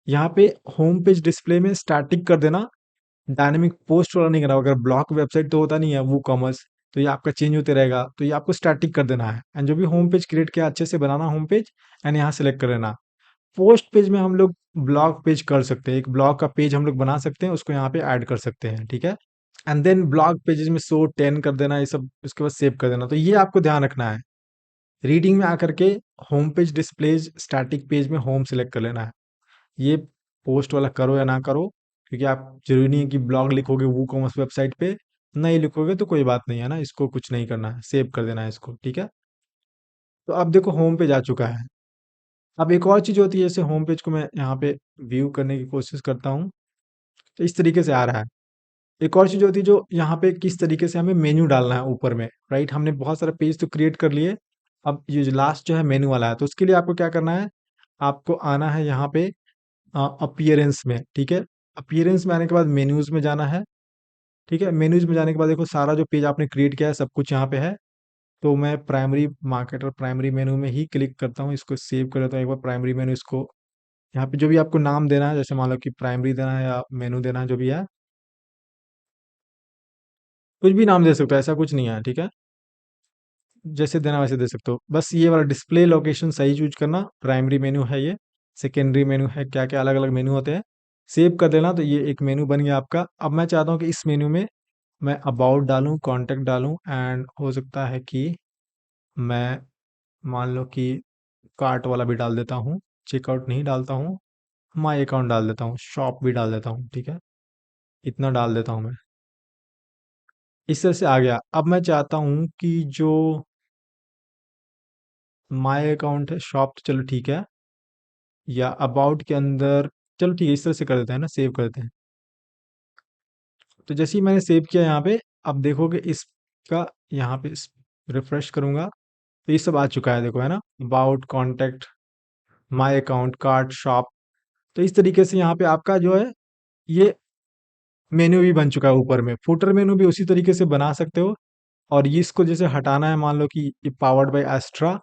यहाँ पे होम पेज डिस्प्ले में स्टैटिक कर देना, डायनेमिक पोस्ट वाला नहीं करना। अगर ब्लॉक वेबसाइट तो होता नहीं है वो कॉमर्स, तो ये आपका चेंज होते रहेगा, तो ये आपको स्टैटिक कर देना है। एंड जो भी होम पेज क्रिएट किया, अच्छे से बनाना होम पेज, एंड यहाँ सेलेक्ट कर लेना। पोस्ट पेज में हम लोग ब्लॉग पेज कर सकते हैं, एक ब्लॉग का पेज हम लोग बना सकते हैं, उसको यहाँ पे ऐड कर सकते हैं, ठीक है। एंड देन ब्लॉग पेजेस में शो 10 कर देना, ये सब, उसके बाद सेव कर देना। तो ये आपको ध्यान रखना है, रीडिंग में आकर के home page displays static page में होम सेलेक्ट कर लेना है। ये पोस्ट वाला करो या ना करो, क्योंकि आप, जरूरी नहीं है कि ब्लॉग लिखोगे वो कॉमर्स वेबसाइट पे, नहीं लिखोगे तो कोई बात नहीं है ना, इसको कुछ नहीं करना है, सेव कर देना है इसको, ठीक है। तो अब देखो होम पेज आ चुका है। अब एक और चीज होती है, जैसे होम पेज को मैं यहाँ पे व्यू करने की कोशिश करता हूँ, तो इस तरीके से आ रहा है। एक और चीज होती है, जो यहाँ पे किस तरीके से हमें मेन्यू डालना है ऊपर में, राइट। हमने बहुत सारे पेज तो क्रिएट कर लिए, अब ये जो लास्ट जो है मेन्यू वाला है, तो उसके लिए आपको क्या करना है, आपको आना है यहाँ पे अपीयरेंस में, ठीक है। अपीयरेंस में आने के बाद मेन्यूज में जाना है, ठीक है। मेन्यूज में जाने के बाद देखो सारा जो पेज आपने क्रिएट किया है सब कुछ यहाँ पे है। तो मैं प्राइमरी मार्केटर प्राइमरी मेनू में ही क्लिक करता हूँ, इसको सेव कर लेता हूँ एक बार प्राइमरी मेनू। इसको यहाँ पे जो भी आपको नाम देना है, जैसे मान लो कि प्राइमरी देना है या मेनू देना है, जो भी है, कुछ भी नाम दे सकते हो, ऐसा कुछ नहीं है, ठीक है। जैसे देना वैसे दे सकते हो, बस ये वाला डिस्प्ले लोकेशन सही चूज करना। प्राइमरी मेनू है ये, सेकेंडरी मेनू है, क्या क्या अलग अलग मेनू होते हैं, सेव कर देना। तो ये एक मेनू बन गया आपका। अब मैं चाहता हूँ कि इस मेनू में मैं अबाउट डालूं, कॉन्टेक्ट डालूं, एंड हो सकता है कि मैं, मान लो कि कार्ट वाला भी डाल देता हूँ, चेकआउट नहीं डालता हूँ, माई अकाउंट डाल देता हूँ, शॉप भी डाल देता हूँ, ठीक है। इतना डाल देता हूँ मैं, इस तरह से आ गया। अब मैं चाहता हूँ कि जो माई अकाउंट है, शॉप तो चलो ठीक है, या अबाउट के अंदर, चलो ठीक है, इस तरह से कर देते हैं ना, सेव कर देते हैं। तो जैसे ही मैंने सेव किया यहाँ पे, अब देखोगे इसका, यहाँ पे रिफ्रेश करूंगा तो ये सब आ चुका है, देखो, है ना, about, contact, my account, cart, shop. तो इस तरीके से यहाँ पे आपका जो है, ये मेन्यू भी बन चुका है ऊपर में। फुटर मेन्यू भी उसी तरीके से बना सकते हो। और ये इसको जैसे हटाना है, मान लो कि ये पावर्ड बाय एस्ट्रा,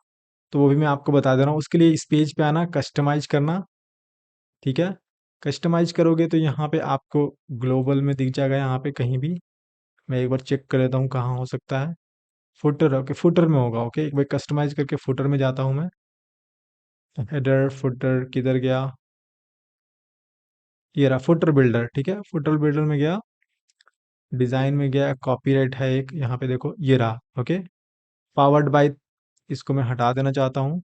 तो वो भी मैं आपको बता दे रहा हूँ। उसके लिए इस पेज पे आना, कस्टमाइज करना, ठीक है। कस्टमाइज करोगे तो यहाँ पे आपको ग्लोबल में दिख जाएगा, यहाँ पे कहीं भी। मैं एक बार चेक कर लेता हूँ कहाँ हो सकता है। फुटर, ओके, फुटर में होगा, ओके। एक बार कस्टमाइज करके फुटर में जाता हूँ मैं। हेडर, फुटर किधर गया, ये रहा फुटर बिल्डर, ठीक है। फुटर बिल्डर में गया, डिजाइन में गया, कॉपीराइट है एक, यहाँ पे देखो, ये रहा, ओके। पावर्ड बाय, इसको मैं हटा देना चाहता हूँ।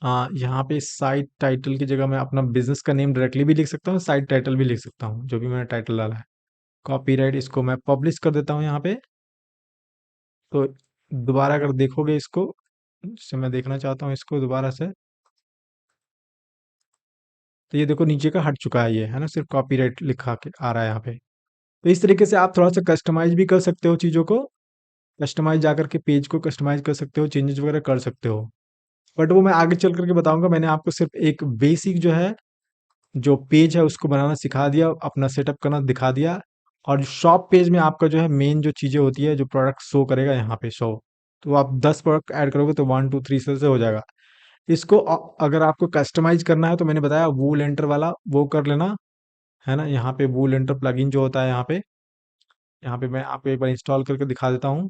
यहाँ पे साइट टाइटल की जगह मैं अपना बिजनेस का नेम डायरेक्टली भी लिख सकता हूँ, साइट टाइटल भी लिख सकता हूँ, जो भी मैंने टाइटल डाला है। कॉपीराइट इसको मैं पब्लिश कर देता हूँ यहाँ पे। तो दोबारा अगर देखोगे इसको, जैसे मैं देखना चाहता हूँ इसको दोबारा से, तो ये देखो नीचे का हट चुका है, ये है ना, सिर्फ कॉपीराइट लिखा के आ रहा है यहाँ पे। तो इस तरीके से आप थोड़ा सा कस्टमाइज भी कर सकते हो चीज़ों को, कस्टमाइज जाकर के पेज को कस्टमाइज कर सकते हो, चेंजेस वगैरह कर सकते हो। बट वो मैं आगे चल करके बताऊंगा। मैंने आपको सिर्फ एक बेसिक जो है, जो पेज है उसको बनाना सिखा दिया, अपना सेटअप करना दिखा दिया। और शॉप पेज में आपका जो है मेन जो चीज़ें होती है, जो प्रोडक्ट शो करेगा यहाँ पे शो, तो आप 10 प्रोडक्ट ऐड करोगे तो 1 2 3 से हो जाएगा। इसको अगर आपको कस्टमाइज करना है तो मैंने बताया वूल एंटर वाला वो कर लेना, है ना। यहाँ पे वूल एंटर प्लगइन जो होता है, यहाँ पे मैं आपको एक बार इंस्टॉल करके दिखा देता हूँ।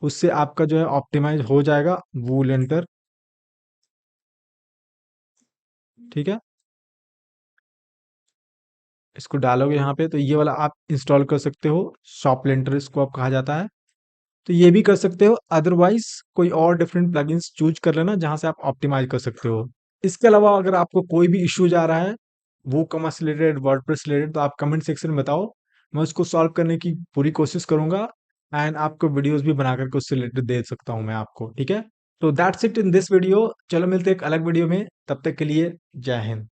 उससे आपका जो है ऑप्टिमाइज हो जाएगा वूल एंटर, ठीक है। इसको डालोगे यहाँ पे तो ये वाला आप इंस्टॉल कर सकते हो, शॉप लेंटर इसको आप कहा जाता है। तो ये भी कर सकते हो, अदरवाइज कोई और डिफरेंट प्लगइन्स चूज कर लेना जहां से आप ऑप्टिमाइज कर सकते हो। इसके अलावा अगर आपको कोई भी इश्यू आ रहा है वो कॉमर्स रिलेटेड, वर्डप्रेस रिलेटेड, तो आप कमेंट सेक्शन में बताओ, मैं उसको सॉल्व करने की पूरी कोशिश करूंगा। एंड आपको वीडियोस भी बना करके उससे रिलेटेड दे सकता हूं मैं आपको, ठीक है। तो that's it in this video. चलो मिलते हैं एक अलग वीडियो में, तब तक के लिए जय हिंद।